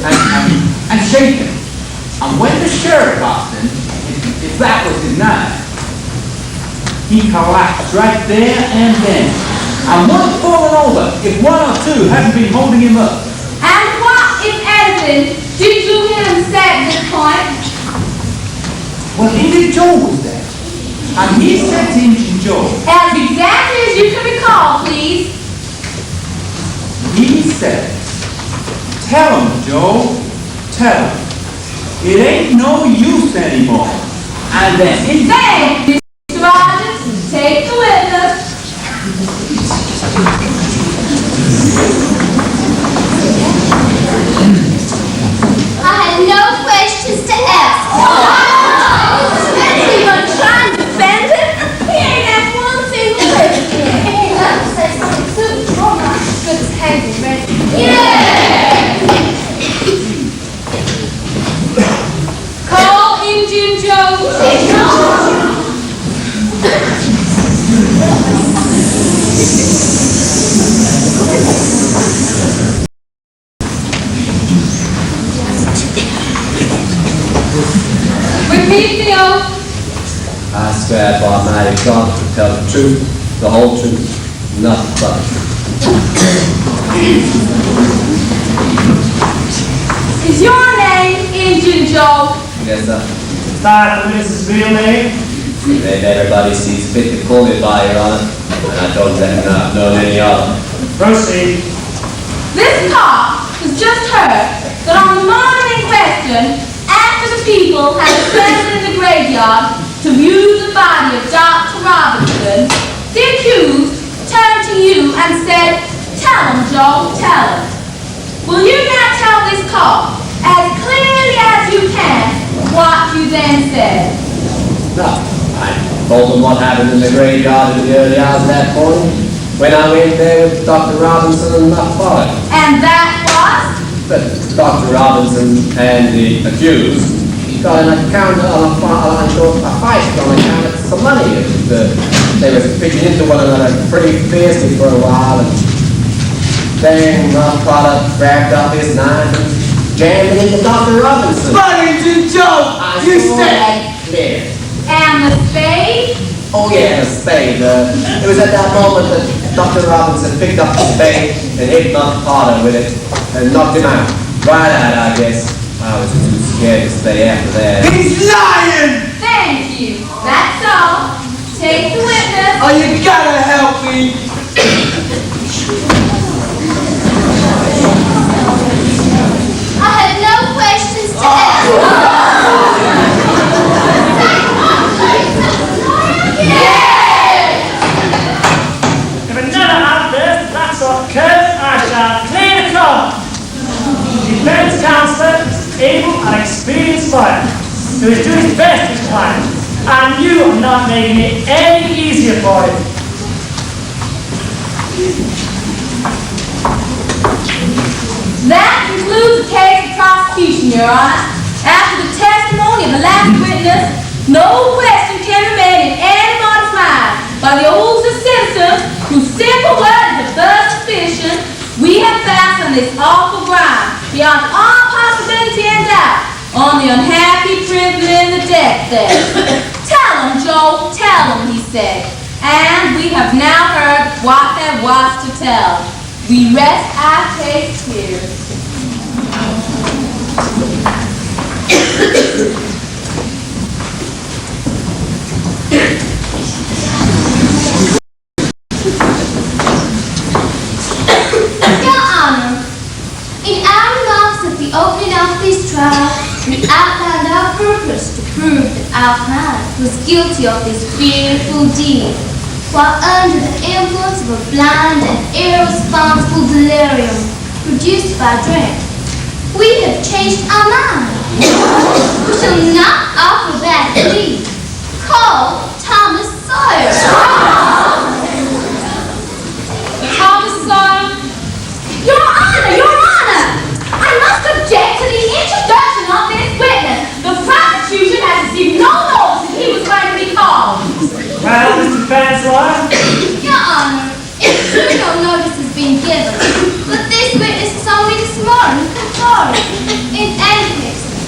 and shaken. And when the sheriff got him, if that was his knife, he collapsed right there and then. And wasn't falling over if one or two hadn't been holding him up. And what, if anything, did you hear him say at this point? Well, Injun Joe was there. And he said to Injun Joe, As exactly as you can recall, please. he said, "Tell him, Joe, tell him. It ain't no use anymore." And then he Thank you, Mr. Rogers. Take the witness. I had no questions to ask. Especially when trying to defend him. He ain't asked one single question. He ain't got to say something super wrong. Good as hanging, right? Yeah! Call Injun Joe. Repeat the oath. I swear by Almighty God to tell the truth, the whole truth, nothing but the truth. Is your name Injun Joe? Yes, sir. Start the witness's real name. Then everybody sees fit to call me by, Your Honor, and I don't reckon I've known any other. Proceed. This cop has just heard that on the morning in question, after the people had assembled in the graveyard to view the body of Dr. Robinson, the accused turned to you and said, "Tell him, Joe, tell him." Will you now tell this cop, as clearly as you can, what you then said? No, I told them what happened in the graveyard in the early hours of that morning when I went there with Dr. Robinson and McCullom. And that was? But Dr. Robinson and the accused got an account on a fight on account of some money. They were pitching into one another pretty fiercely for a while, and then McCullom grabbed up his knife and jammed it into Dr. Robinson. But Injun Joe, you said. Clear. And the spade? Oh yeah, the spade. It was at that moment that Dr. Robinson picked up the spade and hit McCullom with it and knocked him out. Right out, I guess. I was too scared to stay after that. He's lying! Thank you. That's all. Take the witness. Oh, you gotta help me. I had no questions to ask. If another outburst of that sort occurs, I shall clear the court. Defense counsel is able and experienced lawyer who is doing his best with his client, and you are not making it any easier for him. That concludes the case of prosecution, Your Honor. After the testimony of the last witness, no question can remain in anybody's mind by the oaths of citizens whose simple words of above suspicion we have fastened this awful crime beyond all possibility and doubt on the unhappy prisoner in the death cell. Tell him, Joe, tell him, he said. And we have now heard what there was to tell. We rest our case here. Your Honor, in our remarks at the opening of this trial, we outlined our purpose to prove that our client was guilty of this fearful deed, while under the influence of a blind and irresponsible delirium produced by drink. We have changed our mind. We shall not offer that plea. Call Thomas Sawyer.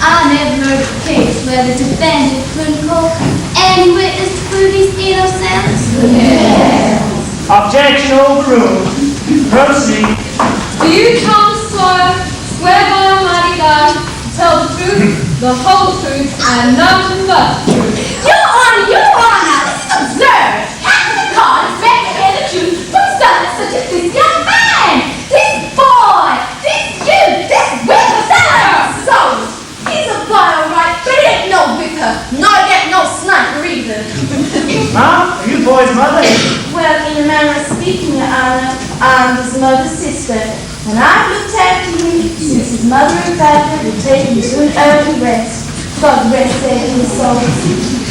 I never heard of a case where the defendant couldn't call any witness to prove his innocence. Objection overruled. Proceed. Do you, Thomas Sawyer, swear by Almighty God to tell the truth, the whole truth, and nothing but the truth? Your Honor, this is absurd. How can the court expect to hear the truth from such as this young man? This boy, this youth, this whipper So, he's a boy, all right, but he ain't no vicar, nor yet no sniper either. Mom, are you boy's mother? Well, in a manner of speaking, Your Honor, I'm his mother's sister, and I've looked after him since his mother and father had taken him to an early rest. God rest their souls.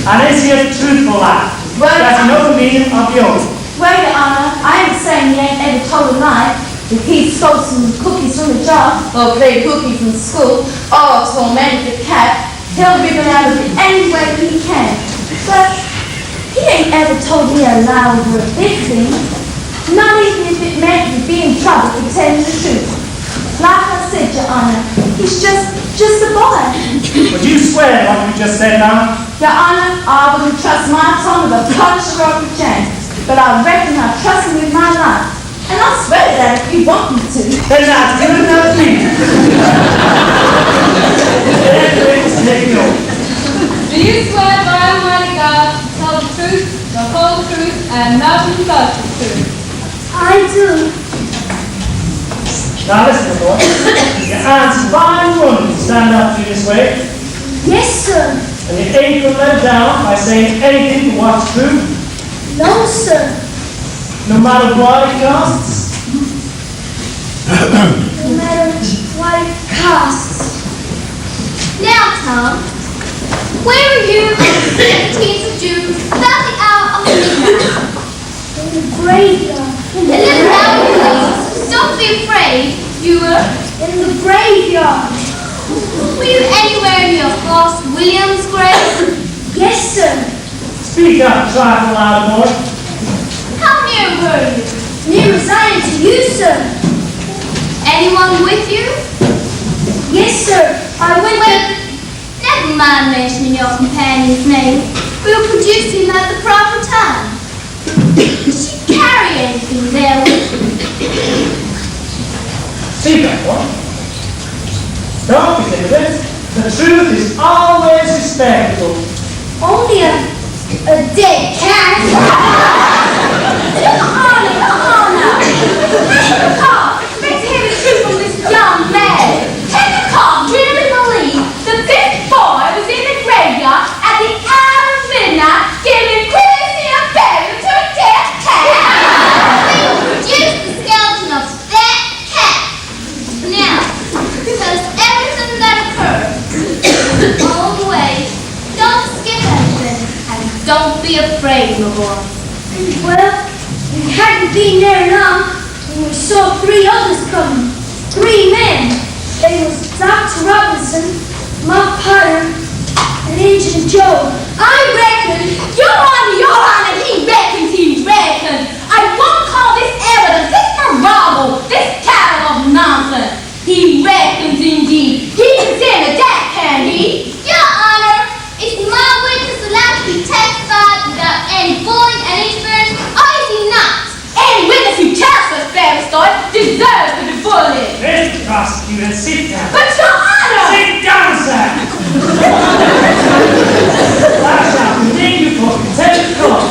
And is he a truthful lad? Well, Does he know the meaning of the oath? Well, Your Honor, I ain't saying he ain't ever told a lie. If he stole some cookies from a jar, or played hooky from school, or tormented the cat, he'll wriggle out of it any way he can. But he ain't ever told me a lie over a big thing. Not even if it meant he'd be in trouble for telling the truth. Like I said, Your Honor, he's just a boy. Would you swear what you just said now? Your Honor, I wouldn't trust my tongue with a punisher of a chain, but I reckon I'd trust him with my life. And I'll swear to that if you want me to. Then that's good enough for you. Take the oath. Do you swear by Almighty God to tell the truth, the whole truth, and nothing but the truth? I do. Now listen, boy. Your hands fine running to stand up to you this way. Yes, sir. And you ain't gonna let down by saying anything but what's true, No, sir. no matter what it costs. No matter what it costs. Now, Tom, where were you on the 17th of June, about the hour of midnight? In the graveyard. And then now, please, don't be afraid. You were? In the graveyard. Were you anywhere near Horst Williams' grave? Yes, sir. Speak up, trifle loud, boy. How near were you? Near as I am to you, sir. Anyone with you? Yes, sir. I went never mind mentioning your companion's name. We'll produce him at the proper time. Did she carry anything there with her? Speak up, boy. Don't be timid. The truth is always respectable. Only a dead cat. Your Honor. Take the car. Expect to hear the truth from this young man. Can the car really believe that this boy was in the graveyard at the hour of midnight giving crazy and burial to a dead cat? We will produce the skeleton of that cat. Now, tell us everything that occurred. All the way. Don't skip anything. And don't be afraid, my boy. Well, we hadn't been there long when we saw three others coming. 3 men. They was Dr. Robinson, Muff Potter, and Injun Joe. I reckon, Your Honor, he reckons. I won't call this evidence, this farrago, this cattle of nonsense. He reckons indeed. He was in a death, can he? Your Honor, is my witness allowed to be testified without any bullying and interference, or is he not? Any witness who tells such fairy story deserves to be bullied. Mr. Prosecutor, sit down. But Your Honor! Sit down, sir. I shall continue for contempt of court.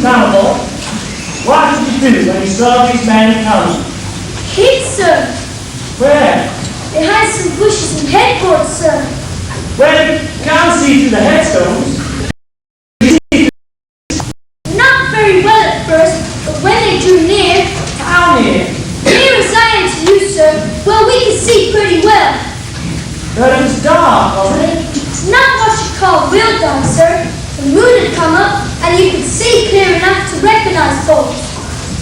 Now, boy, what did you do when you saw these men coming? Hid, sir. Where? Behind some bushes and headboards, sir. Well, you can't see through the headstones. Not very well at first, but when they drew near, How near? near as I am to you, sir, well, we could see pretty well. But it was dark, wasn't it? It's not what you call real dark, sir. The moon had come up, and you could see clear enough to recognize folks.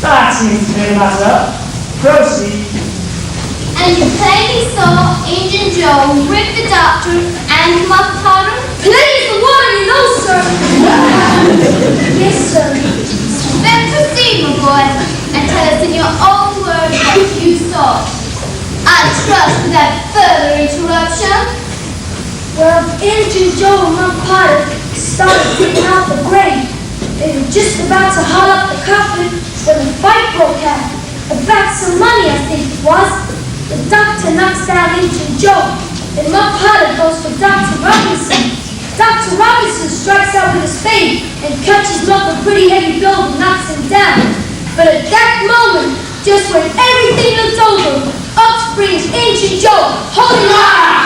That seems to clear the matter up. Proceed. And you plainly saw Injun Joe rip the doctor and Muff Potter? Plain as the water, you know, sir. Yes, sir. Then proceed, my boy, and tell us in your own words what you saw. I I trust without further interruption. Well, Injun Joe and my father started digging out the grave. They were just about to haul up the coffin when the fight broke out. About some money, I think it was. The doctor knocks down Injun Joe, and my father goes for Dr. Robinson. Dr. Robinson strikes out with a spade and catches him up a pretty heavy blow and knocks him down. But at that moment, just when everything looked over, up springs Injun Joe, holding on.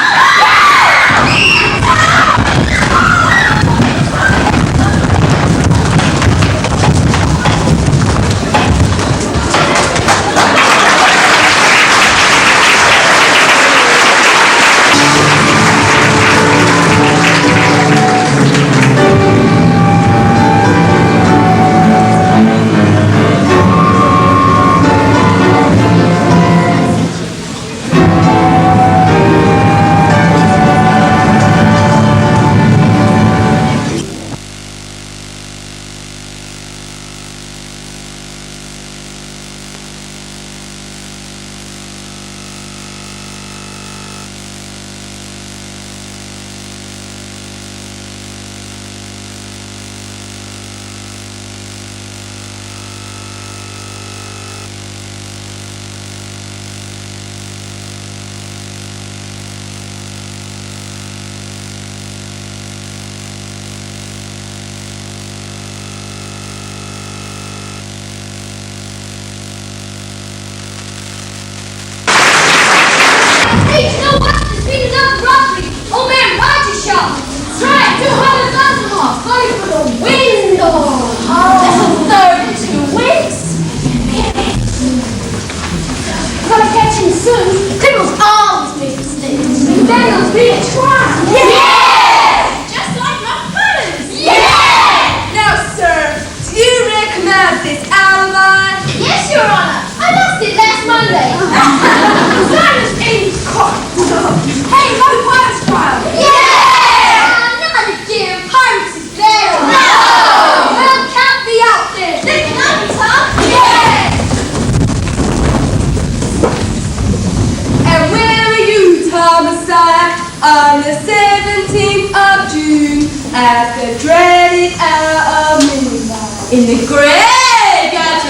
On the 17th of June, at the dreaded hour of midnight, in the graveyard,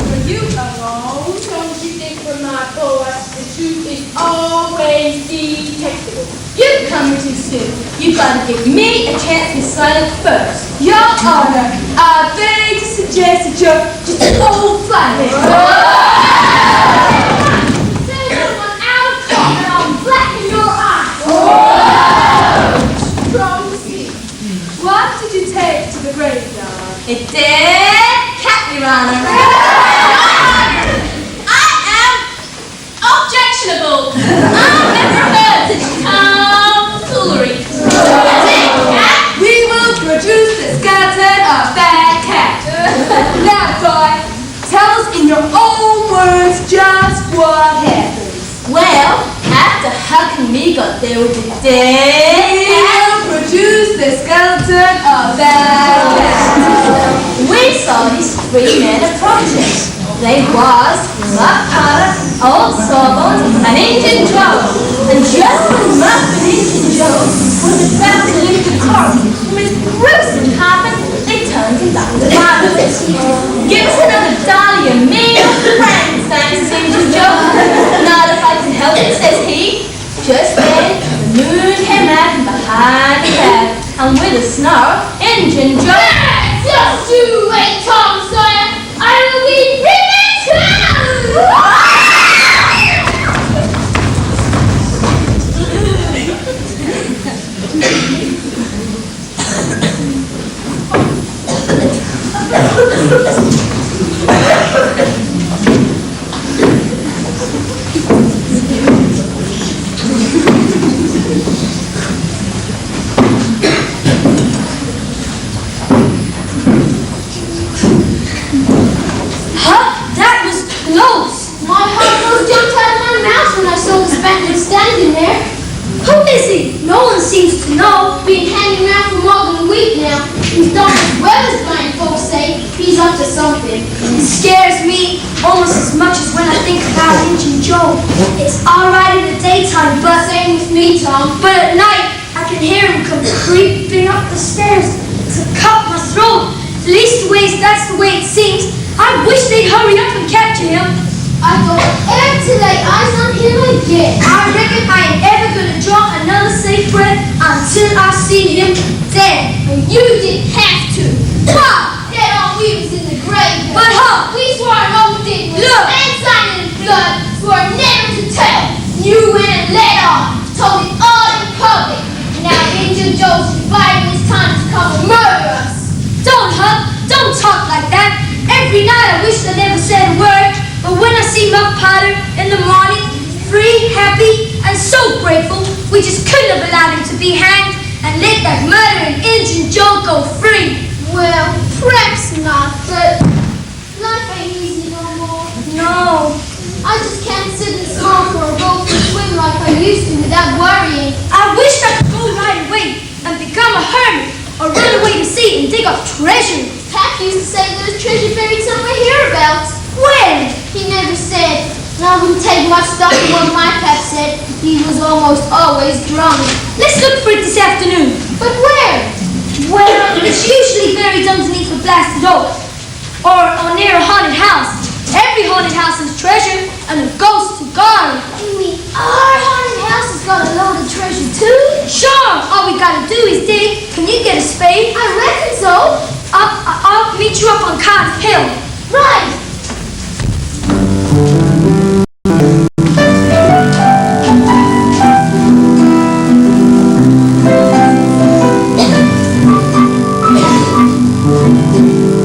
Where you belong, don't you think from my voice the truth is always detectable? You're coming too soon. You gotta give me a chance to be silent first. Your Honor, I beg to suggest that you're just an old flathead. What did you take to the graveyard? A dead cat, Your Honor. I am objectionable. I've never heard such tomfoolery. We will produce the skeleton of that cat. Now, boy, tell us in your own words just what happened. Well, after Huck and me got there with the dead cat, produce the skeleton of that cat. We saw these three men approaching. They was Muck Potter, Old Sawbones, and Injun Joe. And just when Muck and Injun Joe was about to lift the corpse from his gruesome coffin, they turned to Dr. Marvelous. Give us another dolly of meal, friends, thanks, Injun Joe. Not if I can help it, says he. Just then, the moon came out from behind the cloud, and with a snarl, Injun Joe. Just you wait, Tom Sawyer. I will be standing there. Who is he? No one seems to know. Been hanging around for more than a week now. He's done as well as blind folks say. He's up to something. It scares me almost as much as when I think about Injun Joe. It's alright in the daytime, but Same with me, Tom. but at night I can hear him come creeping up the stairs to cut my throat. Leastways, that's the way it seems. I wish they'd hurry up and capture him. I don't ever to lay eyes on him again. I reckon I ain't ever gonna draw another safe breath until I see him dead. You didn't have to. Ha! Dead on we was in the grave. But huh, We swore an oath, didn't we? Look. And signed in blood, swore never to tell. You went and let on, told it all in public. Now Injun Joe's dividing his time to come and murder us. don't talk like that. Every night I wish I never said a word, but when I see Muff Potter in the morning, free, happy, and so grateful, we just couldn't have allowed him to be hanged and let that murdering Injun Joe go free. Well, perhaps not, but life ain't easy no more. No, I just can't sit and smoke or go for a swim like I used to without worrying. I wish I could go right away and become a hermit or run away to sea and dig up treasure. Pap used to say there's treasure buried somewhere hereabouts. When? He never said. And I wouldn't take much stock in what my pap said. He was almost always drunk. Let's look for it this afternoon. But where? Well, it's usually buried underneath a blasted oak or near a haunted house. Every haunted house has treasure and a ghost to guard it. You mean our haunted house has got a load of treasure too? Sure, all we gotta do is dig. Can you get a spade? I reckon so. I'll meet you up on Cotton Hill. Right.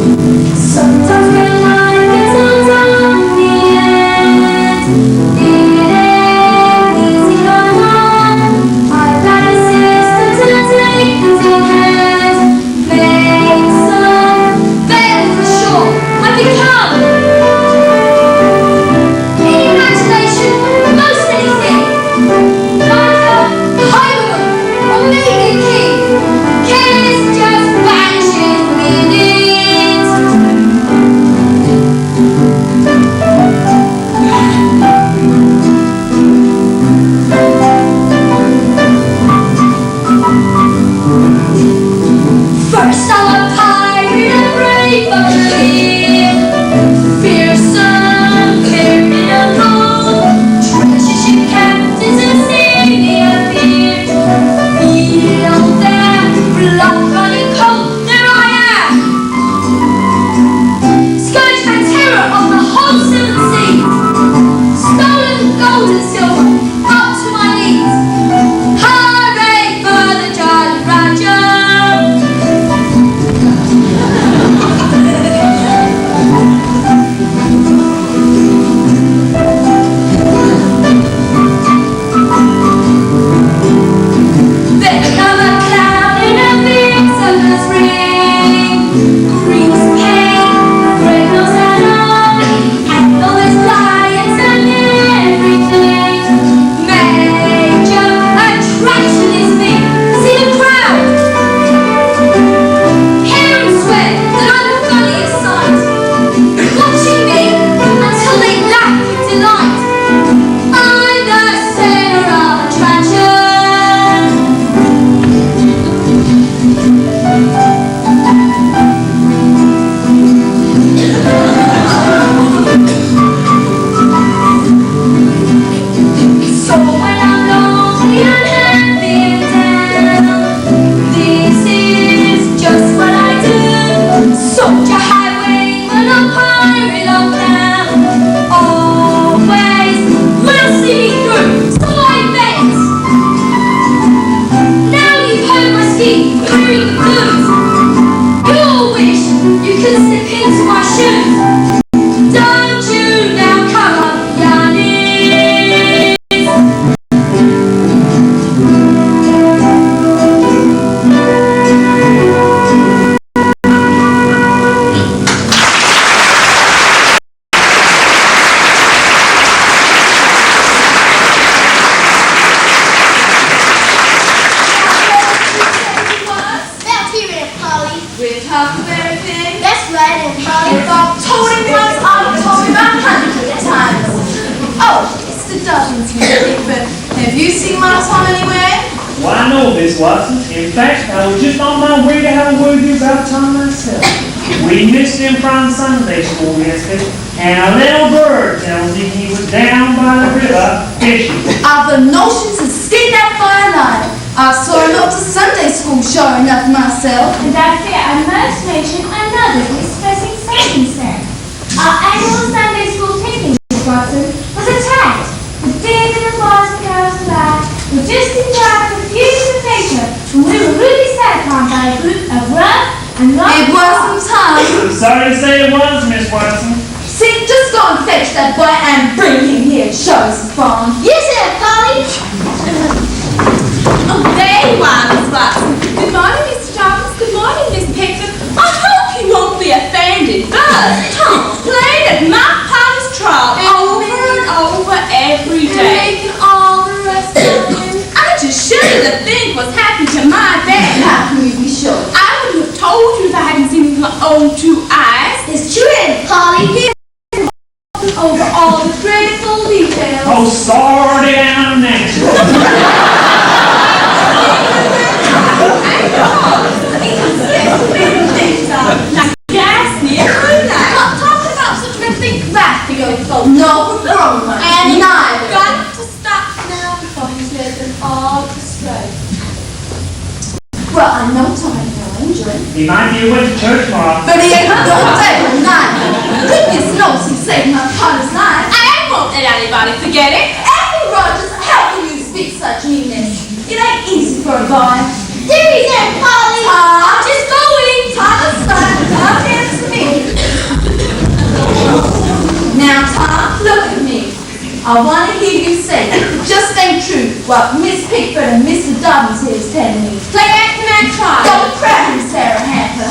Sometimes when life gets on the end, it ain't easy no more. I've got a sister to take the two hands, make some better for sure. I Watson. In fact, I was just on my way to have a word with you about Tom myself. We missed him from Sunday school yesterday, and a little bird tells me he was down by the river fishing. I've the notions of skin out by a line. I saw him up to Sunday school, sure enough, myself. And that's it, I must mention another distressing circumstance. Our annual Sunday school picnic, Miss Watson, was attacked. The dear little boys and girls alive were just enjoying the beauty of nature, and we were really sat upon by a group of rough and rough. It wasn't time. I'm sorry to say it was, Miss Watson. See, just go and fetch that boy and bring him here and show us his farm. Yes, Aunt Polly. Oh, there you are, Miss Watson. Good morning, Mr. Thomas. Good morning, Miss Pickford. I hope you won't be offended, but Tom played at my papa's trial over and over every day. Making all the rest of you. I just shudder to think what's happened to my dad. How can we be sure? I would have told you if I hadn't seen it with my own two eyes. It's true, Aunt Polly. He's over all the dreadful details. Oh, sorry, I'm next. No problem. And I've Got to stop now before he's led them all astray. well, I know Tom ain't no angel, He might be away to church tomorrow. but he ain't no devil neither. Goodness knows he saved my father's life. I won't let anybody forget it. Abby Rogers, how can you speak such meanness? It ain't easy for a boy. There he's Aunt Polly. I'm just going. Thomas, come here to me. Now, Tom, look at me. I want to hear you say, just ain't true, what Miss Pickford and Mr. Dobbins here is telling me. Play that command try. Don't cry, Sarah Hamper.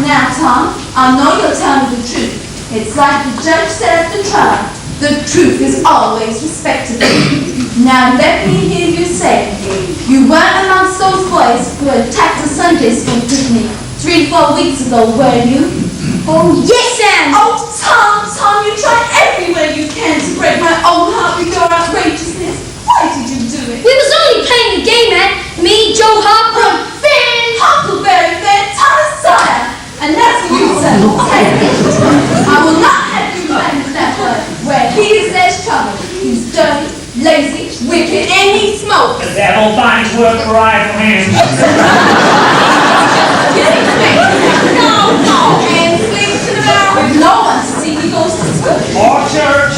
Now, Tom, I know you'll tell me the truth. It's like the judge said at the trial. The truth is always respectable. Now, let me hear you say, you weren't amongst those boys who attacked the Sunday school picnic 3-4 weeks ago, were you? Oh, yes, Aunt. Oh, Tom, you tried everywhere you can to break my own heart with your outrageousness. Why did you do it? We was only playing a game, Aunt. Me, Joe Harper, Finn, Huckleberry Finn, Thomas Sawyer. And that's what you said, okay? I will not have you manage that way. Where he is, there's trouble. He's dirty, lazy, wicked, and he smokes. The devil finds work for idle hands. No, and sleeps in the barrel with no one to see he goes to school. Or church.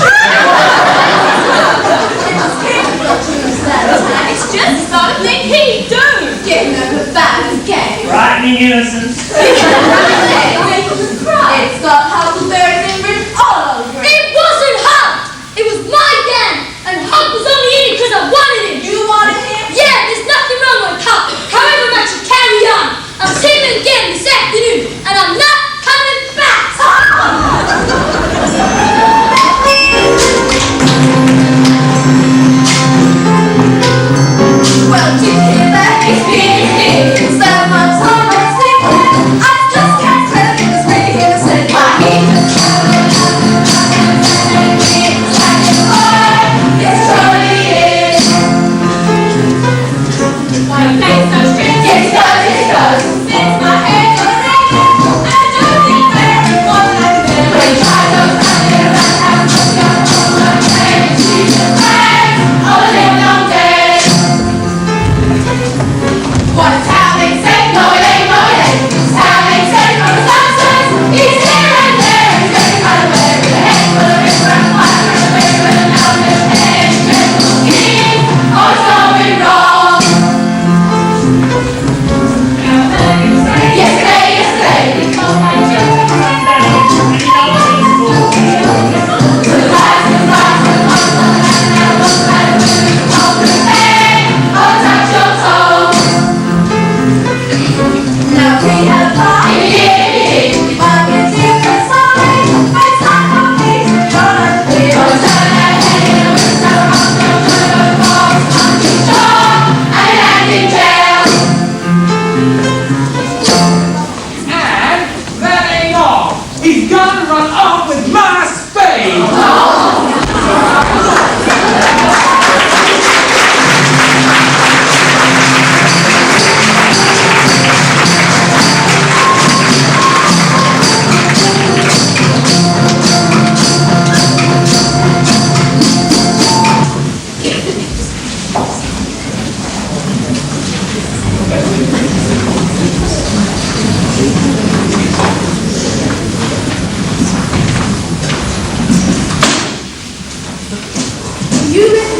It's just the sort of thing he'd do. Getting up at bad gang. Frightening innocence. It's got Huckleberry Finn written all over it. It wasn't Huck. It was my gang. And Huck was only in it because I wanted him. You wanted him? Yeah, there's nothing wrong with Huck. However much you carry on. I'm him again,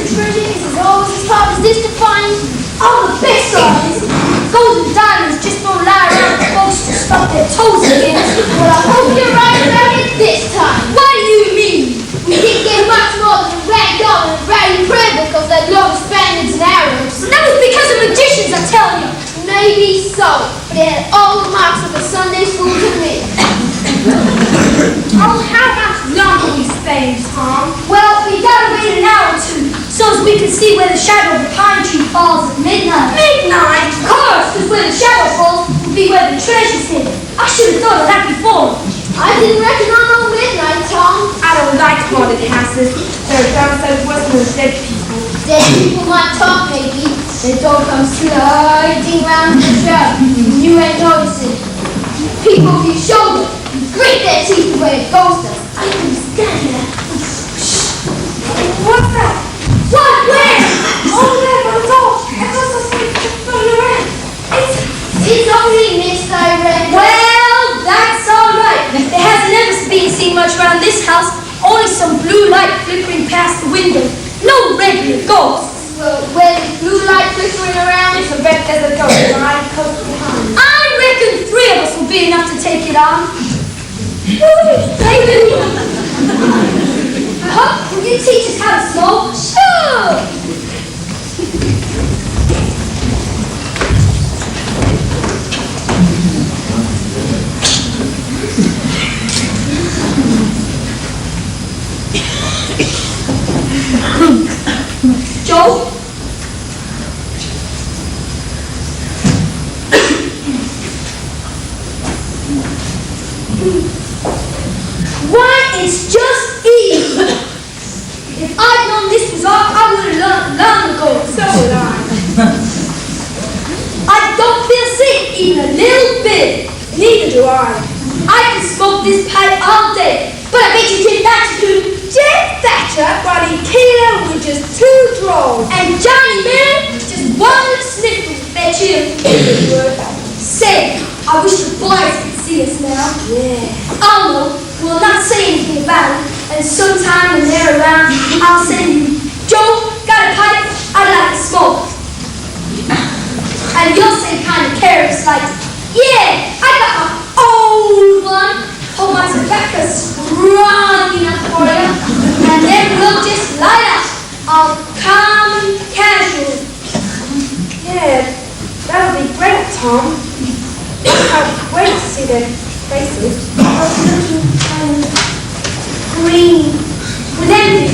the treasure is always as hard as this to find. All the best artists, gold and diamonds just don't lie around for folks to stop their toes against. Well, I hope you're right about it this time. What do you mean? We didn't get much more than a rag doll and a ratty prayer because they love Spaniards and Arabs. That was because of magicians, I tell you. Maybe so, but it had all the marks of a Sunday school to me. Oh, how much longer we spend, Tom? Well, we gotta wait an hour or two, so as we can see where the shadow of the pine tree falls at midnight. Midnight? Of course, because where the shadow falls will be where the treasure's hidden. I should have thought of that before. I didn't reckon on no midnight, Tom. I don't like haunted houses. They're downstairs worse than dead people. Dead people might talk, maybe. They don't come sliding round the trap, and you ain't noticing. Peek over your shoulder, and grit their teeth away at ghosts. I understand that. What's that? What? Where? Oh, there, by the door. I thought something floating around. It's only Miss Irene. Well, that's all right. There hasn't ever been seen much around this house. Only some blue light flickering past the window. No regular ghosts. Well, when blue light flickering around, It's a red desert ghost, and I'm close behind. I reckon 3 of us will be enough to take it on. Huh? Will you teach us how to smoke? Sure! Joe? Why, it's just easy. If I'd known this was off, I would have learned long ago. So would I. I don't feel sick even a little bit. Neither do I. I could smoke this pipe all day, but I bet you Jim Thatcher could. Jim Thatcher, Buddy Keeler with just 2 draws. And Johnny Miller, just 1 sniffle. Bet you. Say, I wish the boys could see us now. Yeah. I'll know. We'll not say anything about it. And sometime when they're around, I'll say to you, Joe, got a pipe? I'd like to smoke. And you'll say kind of careless like, yeah, I got my old one. Hold my tobacco strong enough for you. And then we'll just light up all calm and casual. Yeah, that'll be great, Tom. I can't wait to see their faces. Looking kind of green with envy.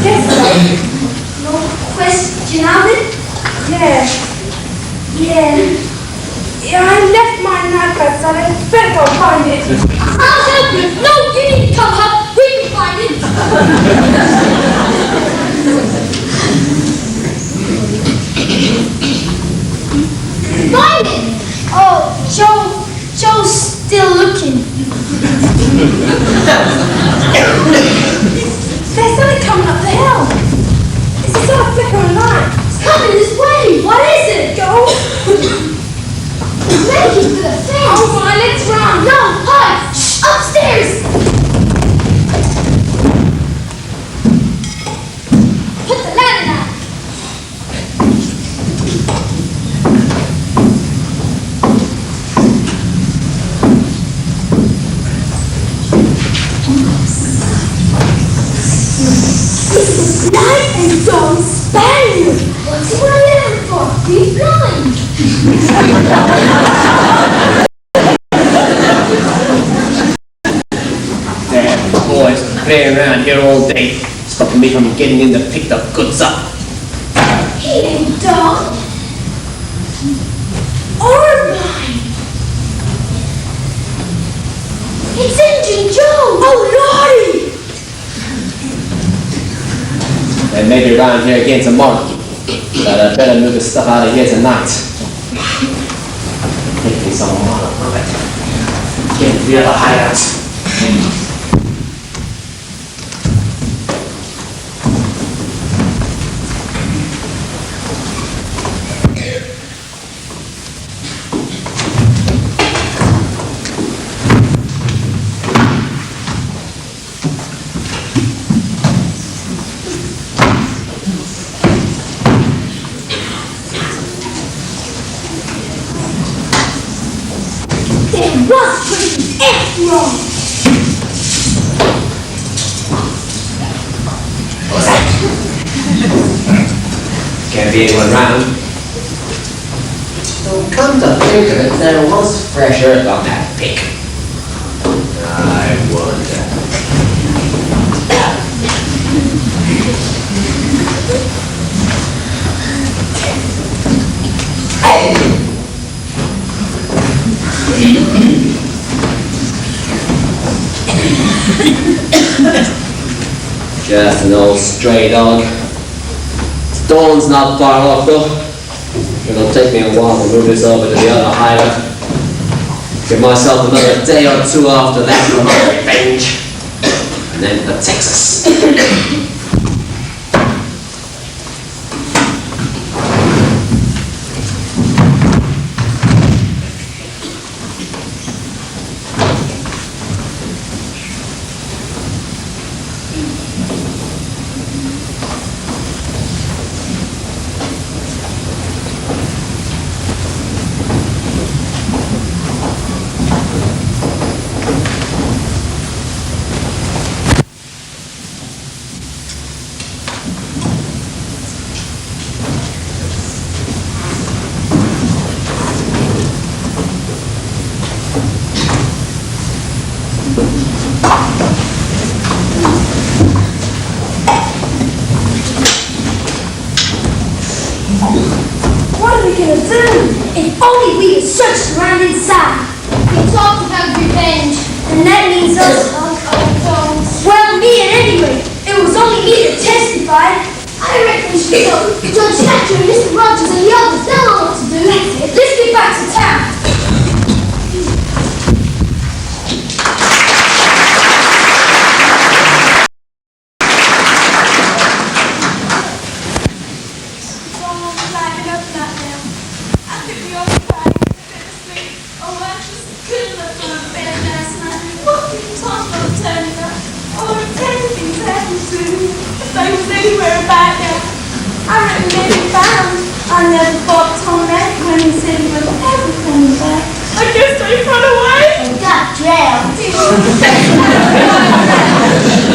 Guess so. No question of it? Yeah. Yeah. Yeah, I left my knife so I better go find it. I'll help you. No, you need to come up. We can find it. Find it. Oh, Joe's still looking. There's something coming up the hill. It's a sort of flickering light. It's coming this way. What is it? Go. It's making for the fence. Oh my, let's run. No, hide. Upstairs. Put the ladder down. Night and dawn Spaniard. What's he running for? Be blind. Damn, boys, playing around here all day, stopping me from getting in to pick the goods up. He ain't dog. Or mine. It's Injun Joe. Oh, Lordy. They may be around here again tomorrow, but I better move the stuff out of here tonight. Taking some more of it. Get rid of the hideouts. wrong. What's that? Can't be anyone round. So come to think of it, there was fresh earth on that pick. I wonder. Just an old stray dog. Dawn's not far off though. It'll take me a while to move this over to the other hideout. Give myself another day or two after that for my revenge. And then for Texas. What are we gonna do? If only we had searched around inside. We talked about revenge. And that means us. Well, me at any rate. It was only me that testified. I reckon we should go. Judge Thatcher and Mr. Rogers and the others, they'll know what to do. Let's get back to town. I never thought Tom that when he said he was ever coming back. I guess they run away. And got drowned.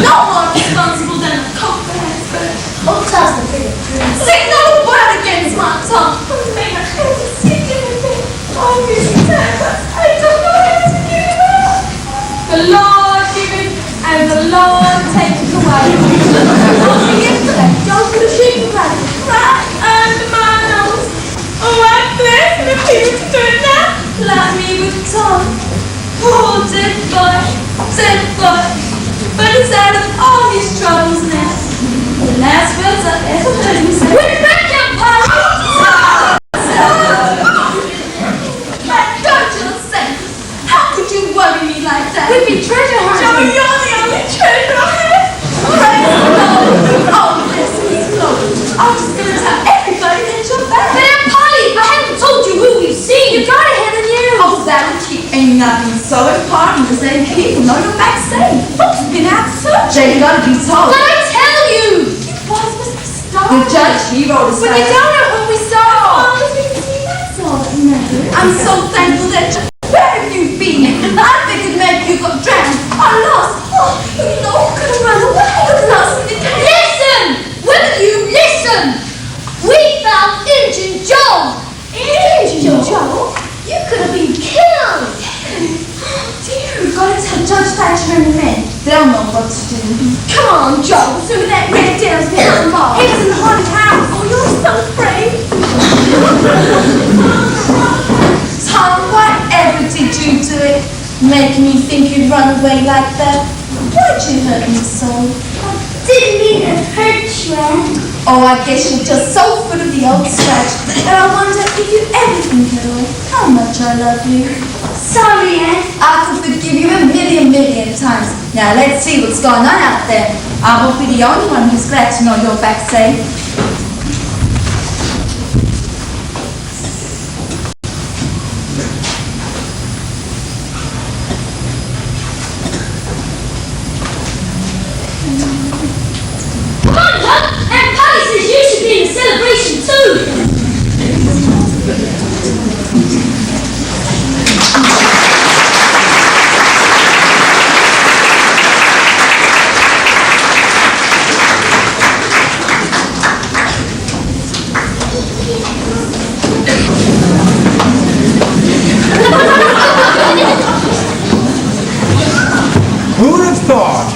No more responsible than a coke bastard. Oh, toss the bit of drink. Say no word against my tongue. May I ever see anything? Oh, Miss Tampa, I don't know how to get it out. The Lord giveth and the Lord taketh away. Don't forget that. Don't put a sheep right under my nose. Oh, I bless the people to it now. Like me with tongue. Poor dead boy. But it's out of all his troubles now. The last words I ever heard him say. We're back up, Polly! My God, you're safe. How could you worry me like that? We'd be treasure hunters. Joe, you're the only treasure I have. Praise the Lord. Oh, bless his Lord. I'm just going to tell everybody that you're back. But Aunt Polly, I haven't told you who we've seen. You got ahead of you. Oh, that'll keep ain't nothing so important as letting people know you're backstage. Folks have been out searching. You gotta be told. But I tell you. You was Mr. Starr. The judge, he wrote us. But you don't know who we saw. Oh, that's all that matters. I'm so thankful that you. Where have you been? I figured maybe you got drowned or lost. Oh, you know, you could have run away. But lost in the cave. Listen! Will you listen? We found Injun Joe. Injun Joe? You could have been killed. Dear, we've got to tell Judge Thatcher and the men. They'll know what to do. Come on, Joe. Through that red down behind the bar. He was in the haunted house. Oh, you're so afraid. Tom, whatever did you do it? Make me think you'd run away like that? Why'd you hurt me so? Didn't mean to hurt you, Aunt. Oh, I guess you're just so full of the old scratch. And I wonder if you ever think how much I love you. Sorry, Aunt. I could forgive you a million times. Now let's see what's going on out there. I won't be the only one who's glad to know you're back safe. Aunt Polly says you should be in the celebration too.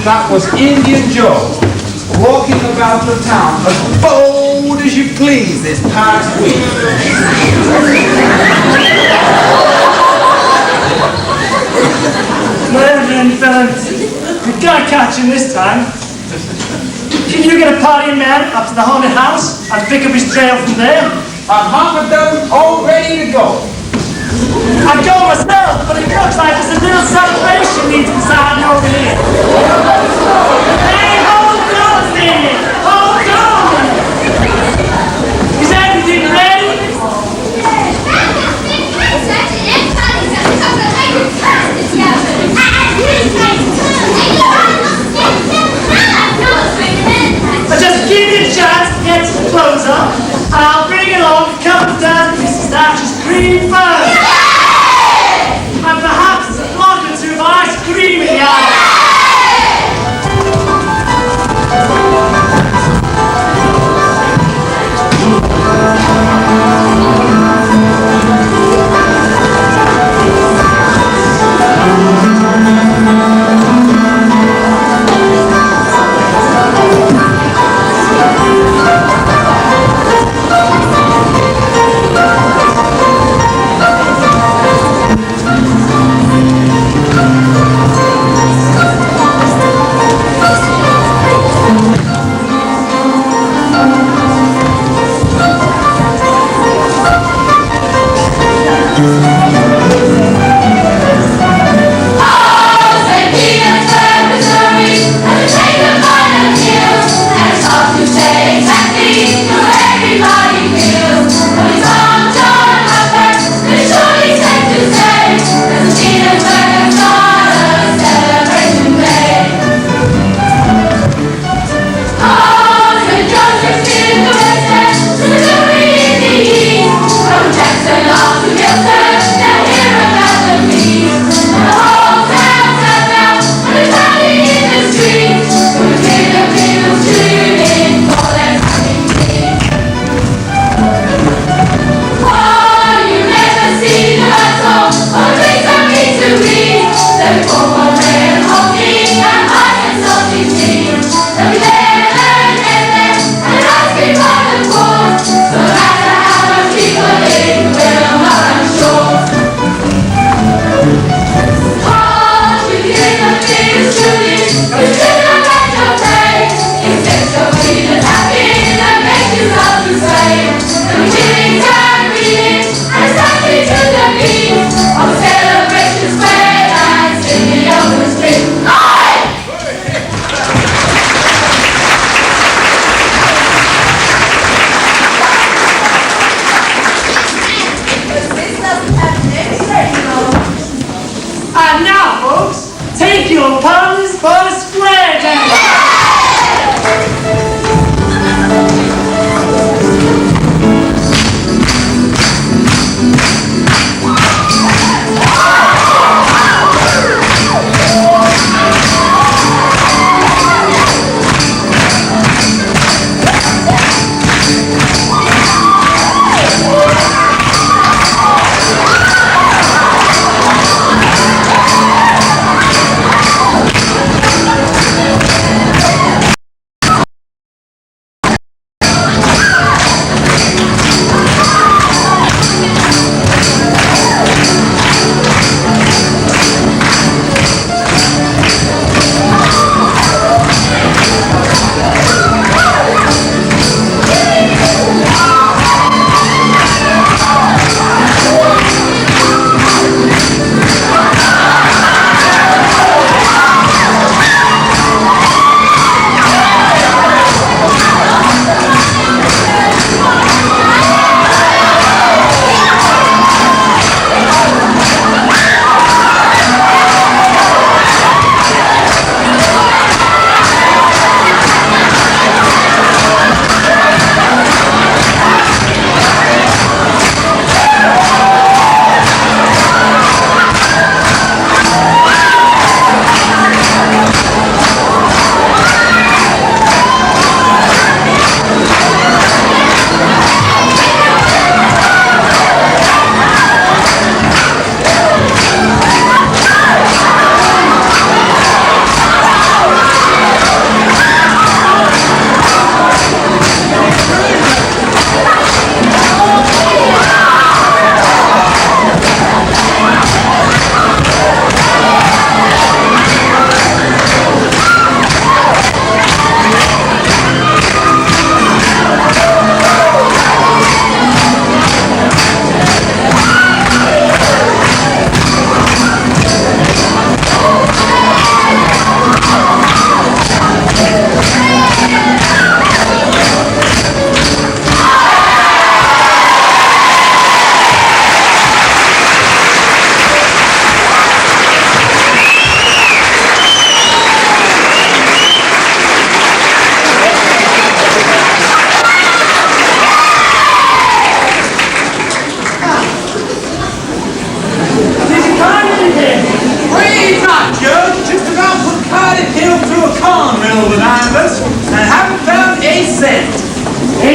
that was Indian Joe, walking about the town as bold as you please this past week. Well then, fellas, we gotta catch him this time. Can you get a party man up to the haunted house and pick up his trail from there? I'm half a dozen all ready to go. I'd go myself, but it looks like there's a little celebration needs to be starting over here. Hey, hold on a minute! Hold on! Is everything ready? Just give me a chance to get some clothes on, and I'll bring along a couple of dozen pieces of Thatcher's cream first. And perhaps a block or two of ice cream in the eye.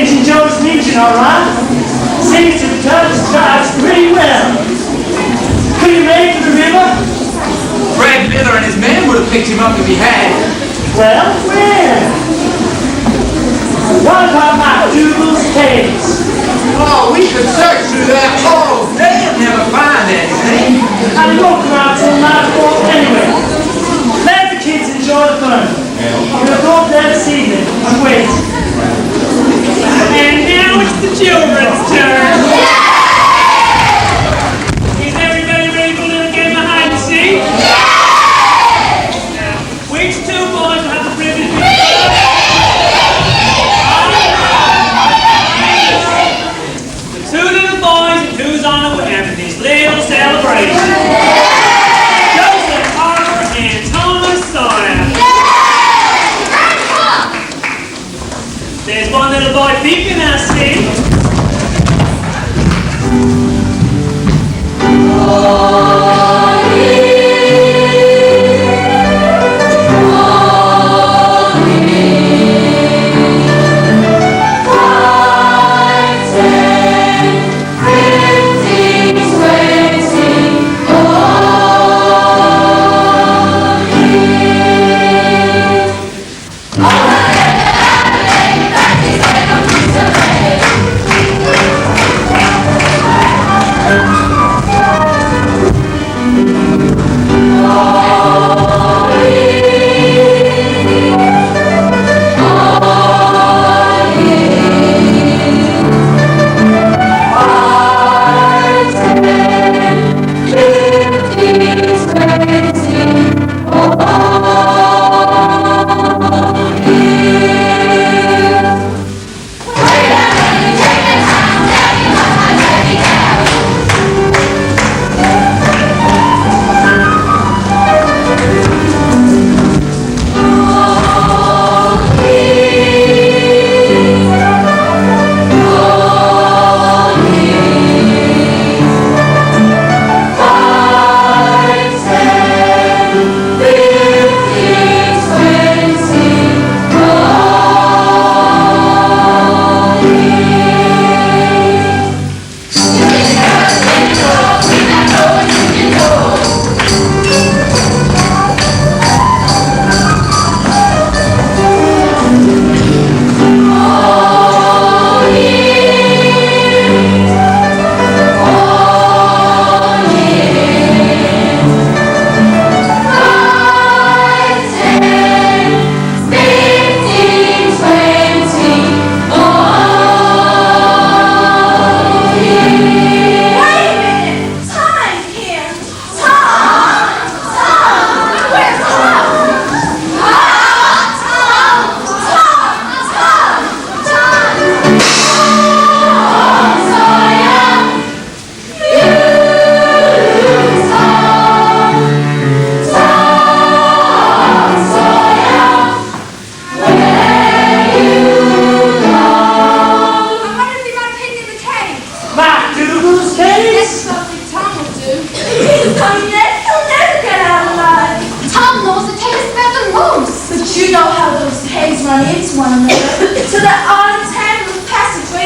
kids enjoy teaching, all right? Seems to touch the tribes pretty well. Could you make for the river? Fred Miller and his men would have picked him up if he had. Well, where? What about McDougal's caves? Oh, we could search through that whole day and never find anything. And it won't come out till nightfall anyway. Let the kids enjoy the fun. We'll go up there this evening and wait. And now it's the children's turn. Is everybody ready for a little game of hide and seek? Now, which two boys will have the privilege of the two little boys and who's on the way for this little celebration? Joseph Harper and Thomas Sawyer. There's one little boy peeping, I see.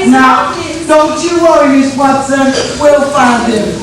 Now, don't you worry, Miss Watson. We'll find him.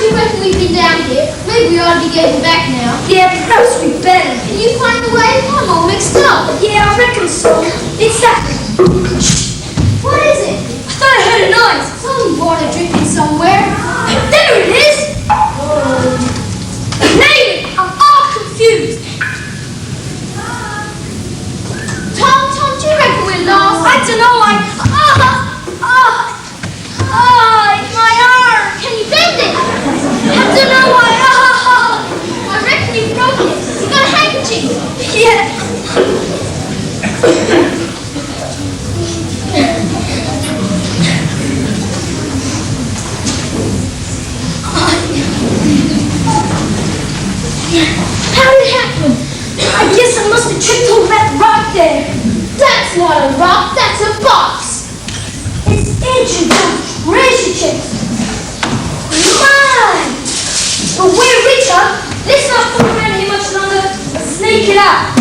you reckon we've been down here? Maybe we ought to be getting back now. Yeah, perhaps we better. Can you find the way? I'm all mixed up. Yeah, I reckon so. It's that. What is it? I thought I heard a noise. It's only water dripping somewhere. There it is! Name it! I'm all confused. Tom, do you reckon we're lost? I don't know. My arm! Can you bend it? I don't know why. I reckon you've broken it. You got a handkerchief? Yeah. How did it happen? I guess I must have tripped over that rock there. That's not a rock, that's a box. It's ancient treasure chest. Mine! But we're rich, huh? Let's not fool around here much longer. Let's sneak it out.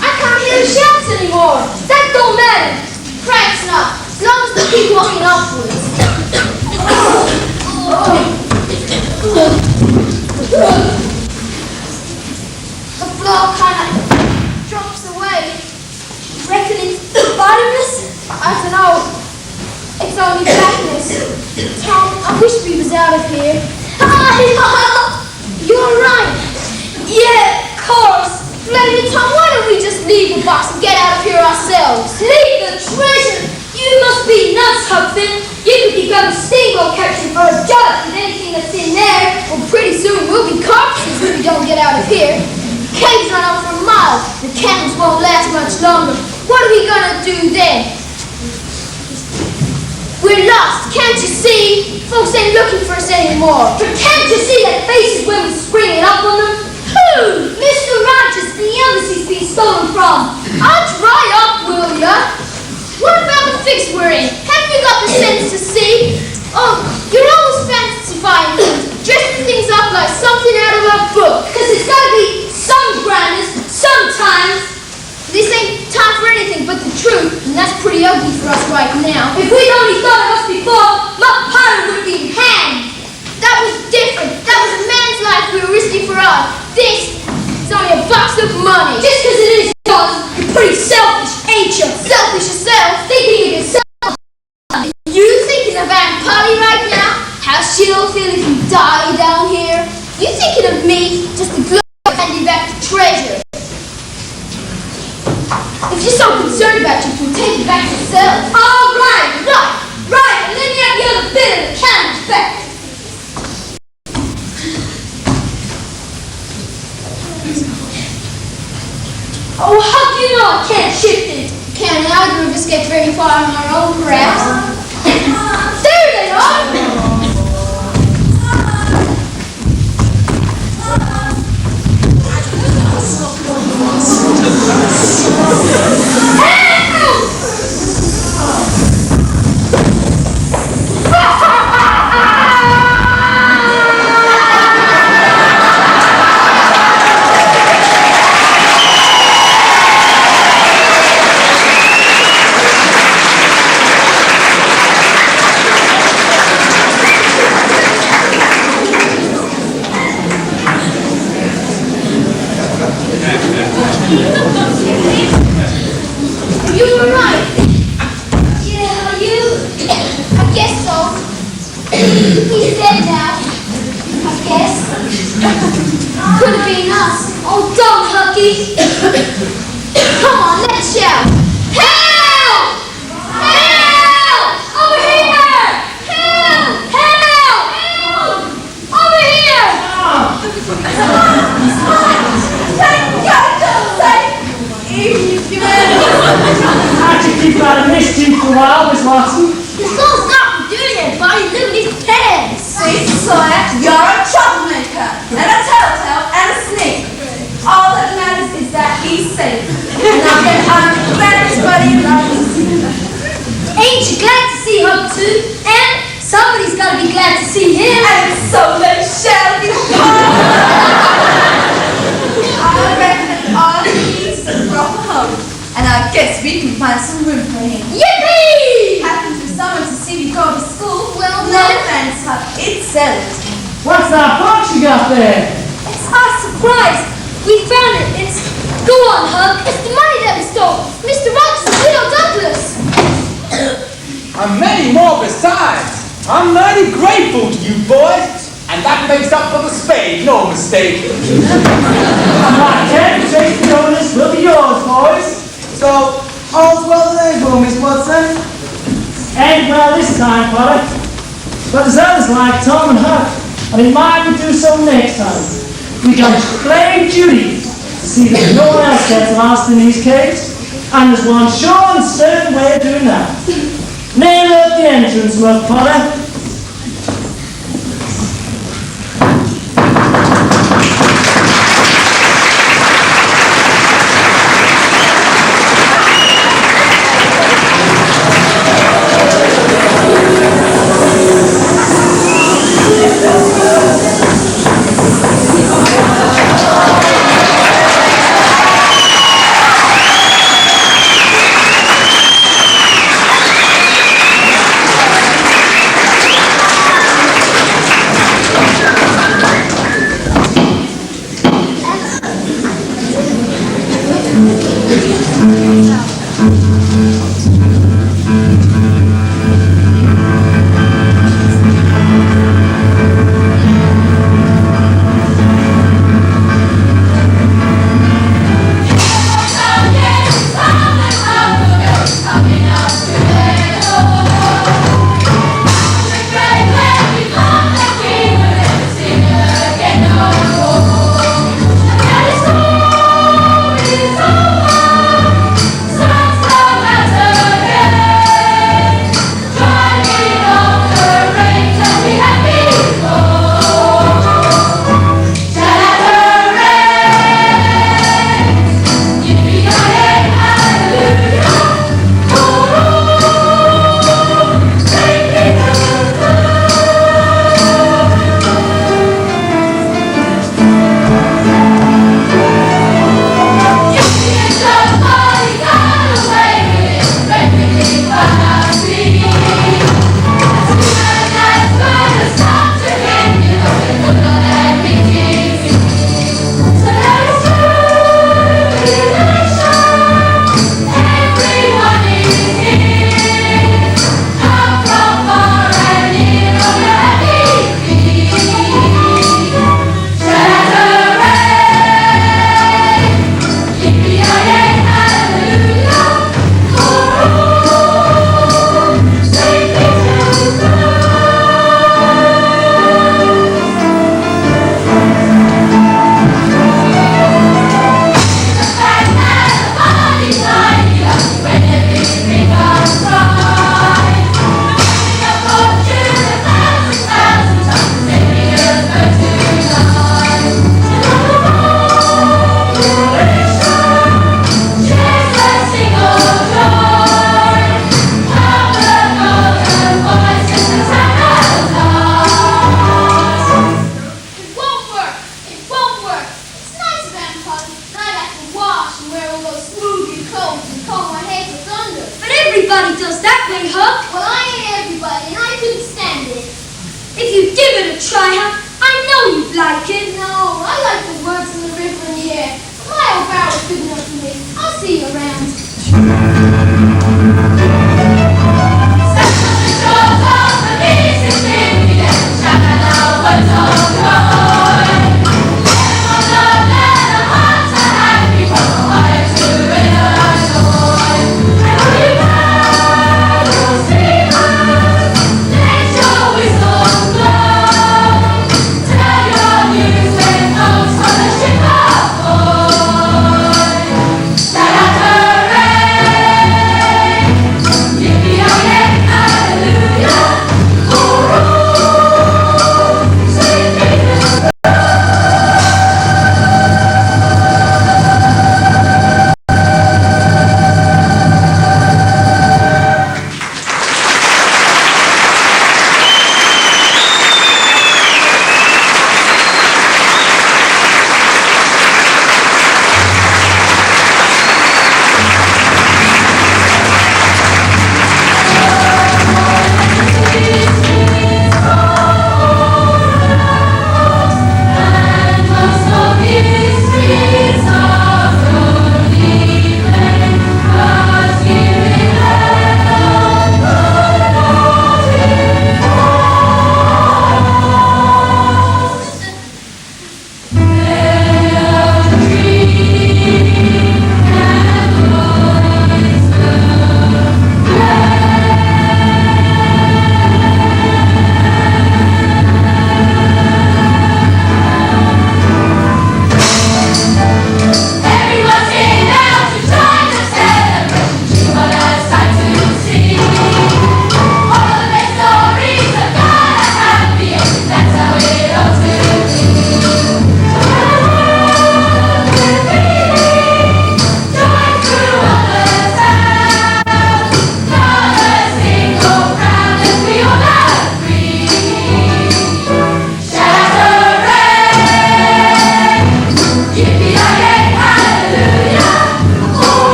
I can't hear the shouts anymore. That don't matter. Perhaps not, as long as we keep walking upwards. The floor kind of drops away. Reckon it's bottomless? I don't know. It's only blackness. Tom, I wish we was out of here. You're right. Yeah, of course. Maybe, Tom, why don't we just leave the box and get out of here ourselves? Leave the treasure? You must be nuts, Huckfin. You could become a steamboat captain or a judge with anything that's in there. Well, pretty soon we'll be corpses if we don't get out of here. Caves run on for miles. The cannons won't last much longer. What are we gonna do then? We're lost, can't you see? Folks ain't looking for us anymore. But can't you see that faces when we spring it up on them? Who? Mr. Rogers, the embassy's been stolen from. I'll dry up, will ya? What about the fix we're in? Haven't you got the sense to see? Oh, you're always fantasifying things, dressing things up like something out of a book. Cause it's gotta be some grandness, sometimes. This ain't time for anything but the truth, and that's pretty ugly for us right now. If we'd only thought of us before, Muck Potter would have been hanged. That was different. That was a man's life we were risking for us. This is only a box of money. Just because it is yours, you're pretty selfish, ain't you? Selfish yourself, thinking of yourself. You thinking of Aunt Polly right now? How she'll feel if you die down here? You thinking of me, just the glory of handing back the treasure? If you're so concerned about you, can take it back yourself. All right. And then you have the other bit of the cannons back. Oh, how do you know I can't shift it? Can't either of us get very far on our own, perhaps. There they are! You were right. Yeah, I guess so. He's dead now. I guess. Could have been us. Oh, don't, Hucky. Come on, let's shout. Help! Help! Over here! Help! Help! Over here! Thank God, don't say. How'd you keep out of mischief for a while, Miss Watson? He's gonna stop from doing it, buddy. Look at his pants. See, Sawyer, you're a troublemaker, and a telltale, and a sneak. All that matters is that he's safe. And I'm glad everybody loves him. Ain't you glad to see her too? And somebody's gotta be glad to see him. And so they shall be I reckon all he needs is a proper home. And I guess we can find some room for him. Yippee! Happens for someone to see me go to school. Well, no thanks, Huck. It's settled. What's up, out there? It's our surprise. We found it. It's... Go on, Hug. It's the money that we stole. Mr. Rogers and Widow Douglas. And many more besides. I'm mighty grateful to you boys, and that makes up for the spade, no mistake. My 10 safety owners will be yours, boys. So, all's well that ends well, Miss Watson. Ain't well this time, Potter. But there's others like Tom and Huck, and it might we do so next time. We got plain duty to see that no one else gets lost in these caves, and there's one sure and certain way of doing that. Nail up the entrance, Muff Potter.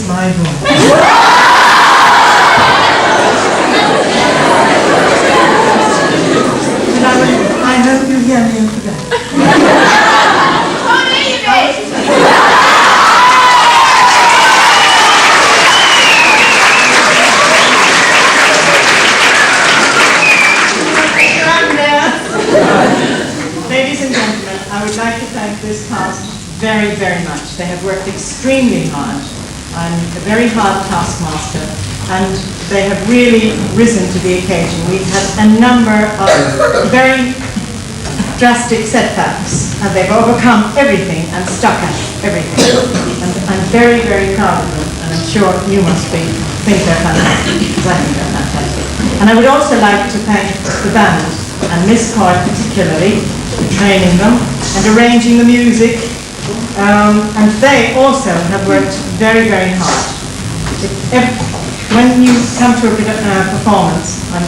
is my room. And I hope you hear me for that. Ladies and gentlemen, I would like to thank this cast very, very much. They have worked extremely hard. I'm a very hard taskmaster, and they have really risen to the occasion. We've had a number of very drastic setbacks, and they've overcome everything and stuck at everything. And I'm very, very proud of them, and I'm sure you must think they're fantastic, because I think they're fantastic. And I would also like to thank the band, and Miss Coy particularly, for training them and arranging the music. And they also have worked very, very hard. When you come to a performance, I'm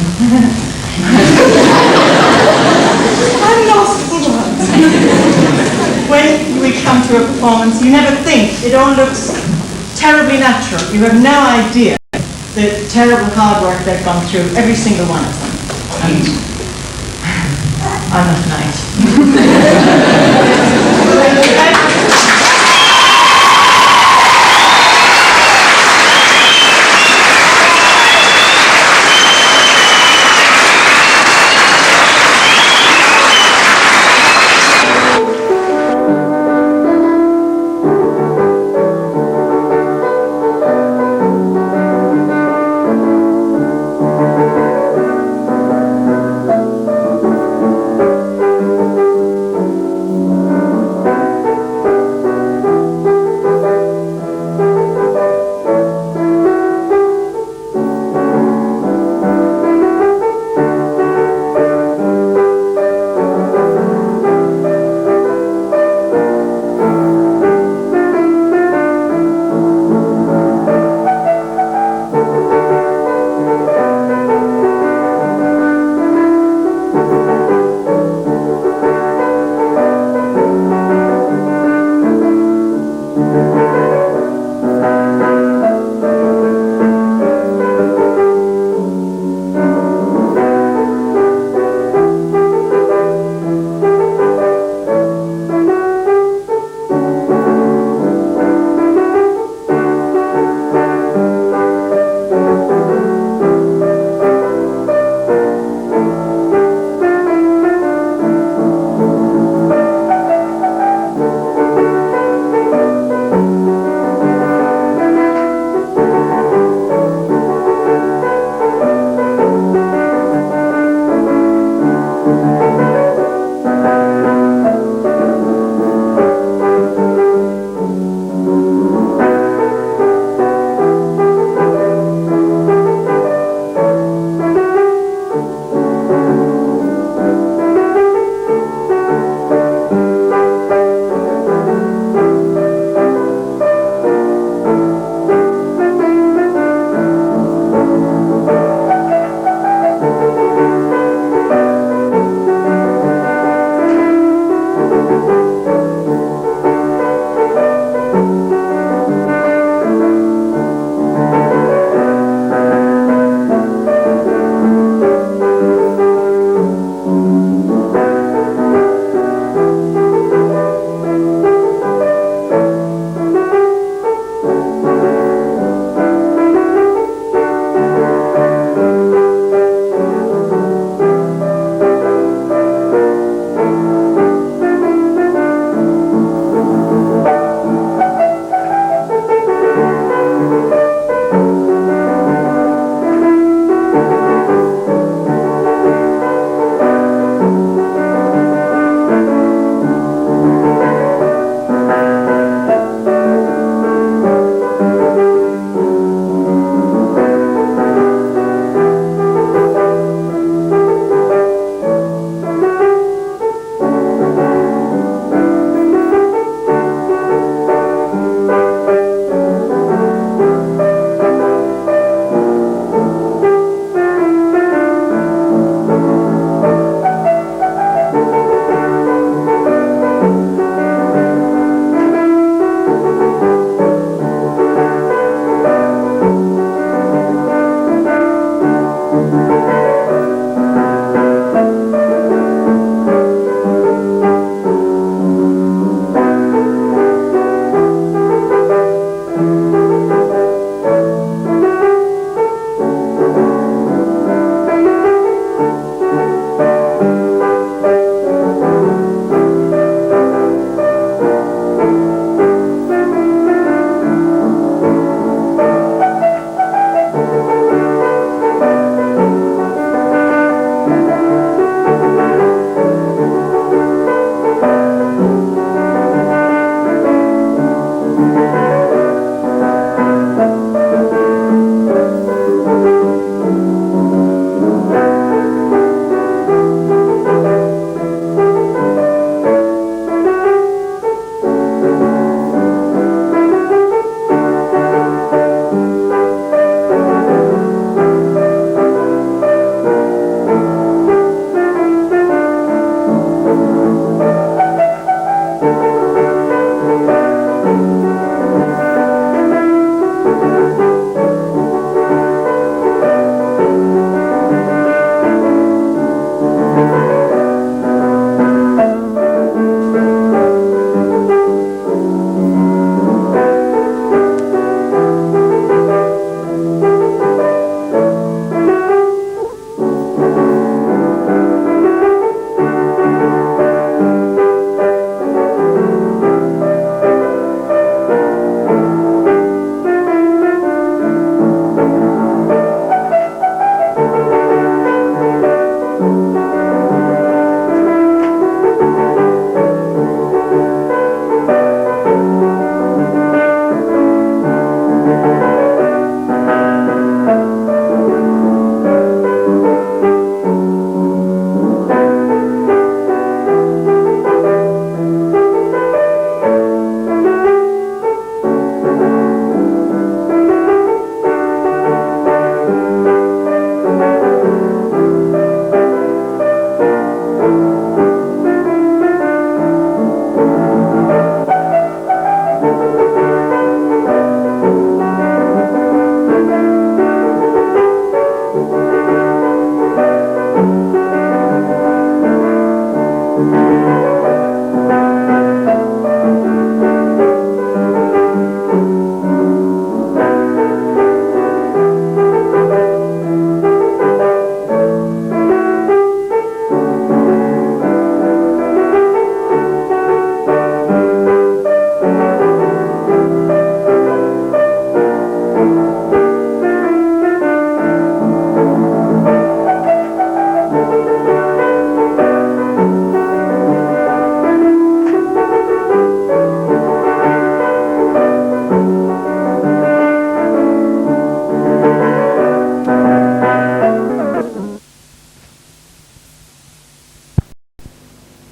lost for words. When we come to a performance, you never think, it all looks terribly natural. You have no idea the terrible hard work they've gone through, every single one of them. And I'm not nice.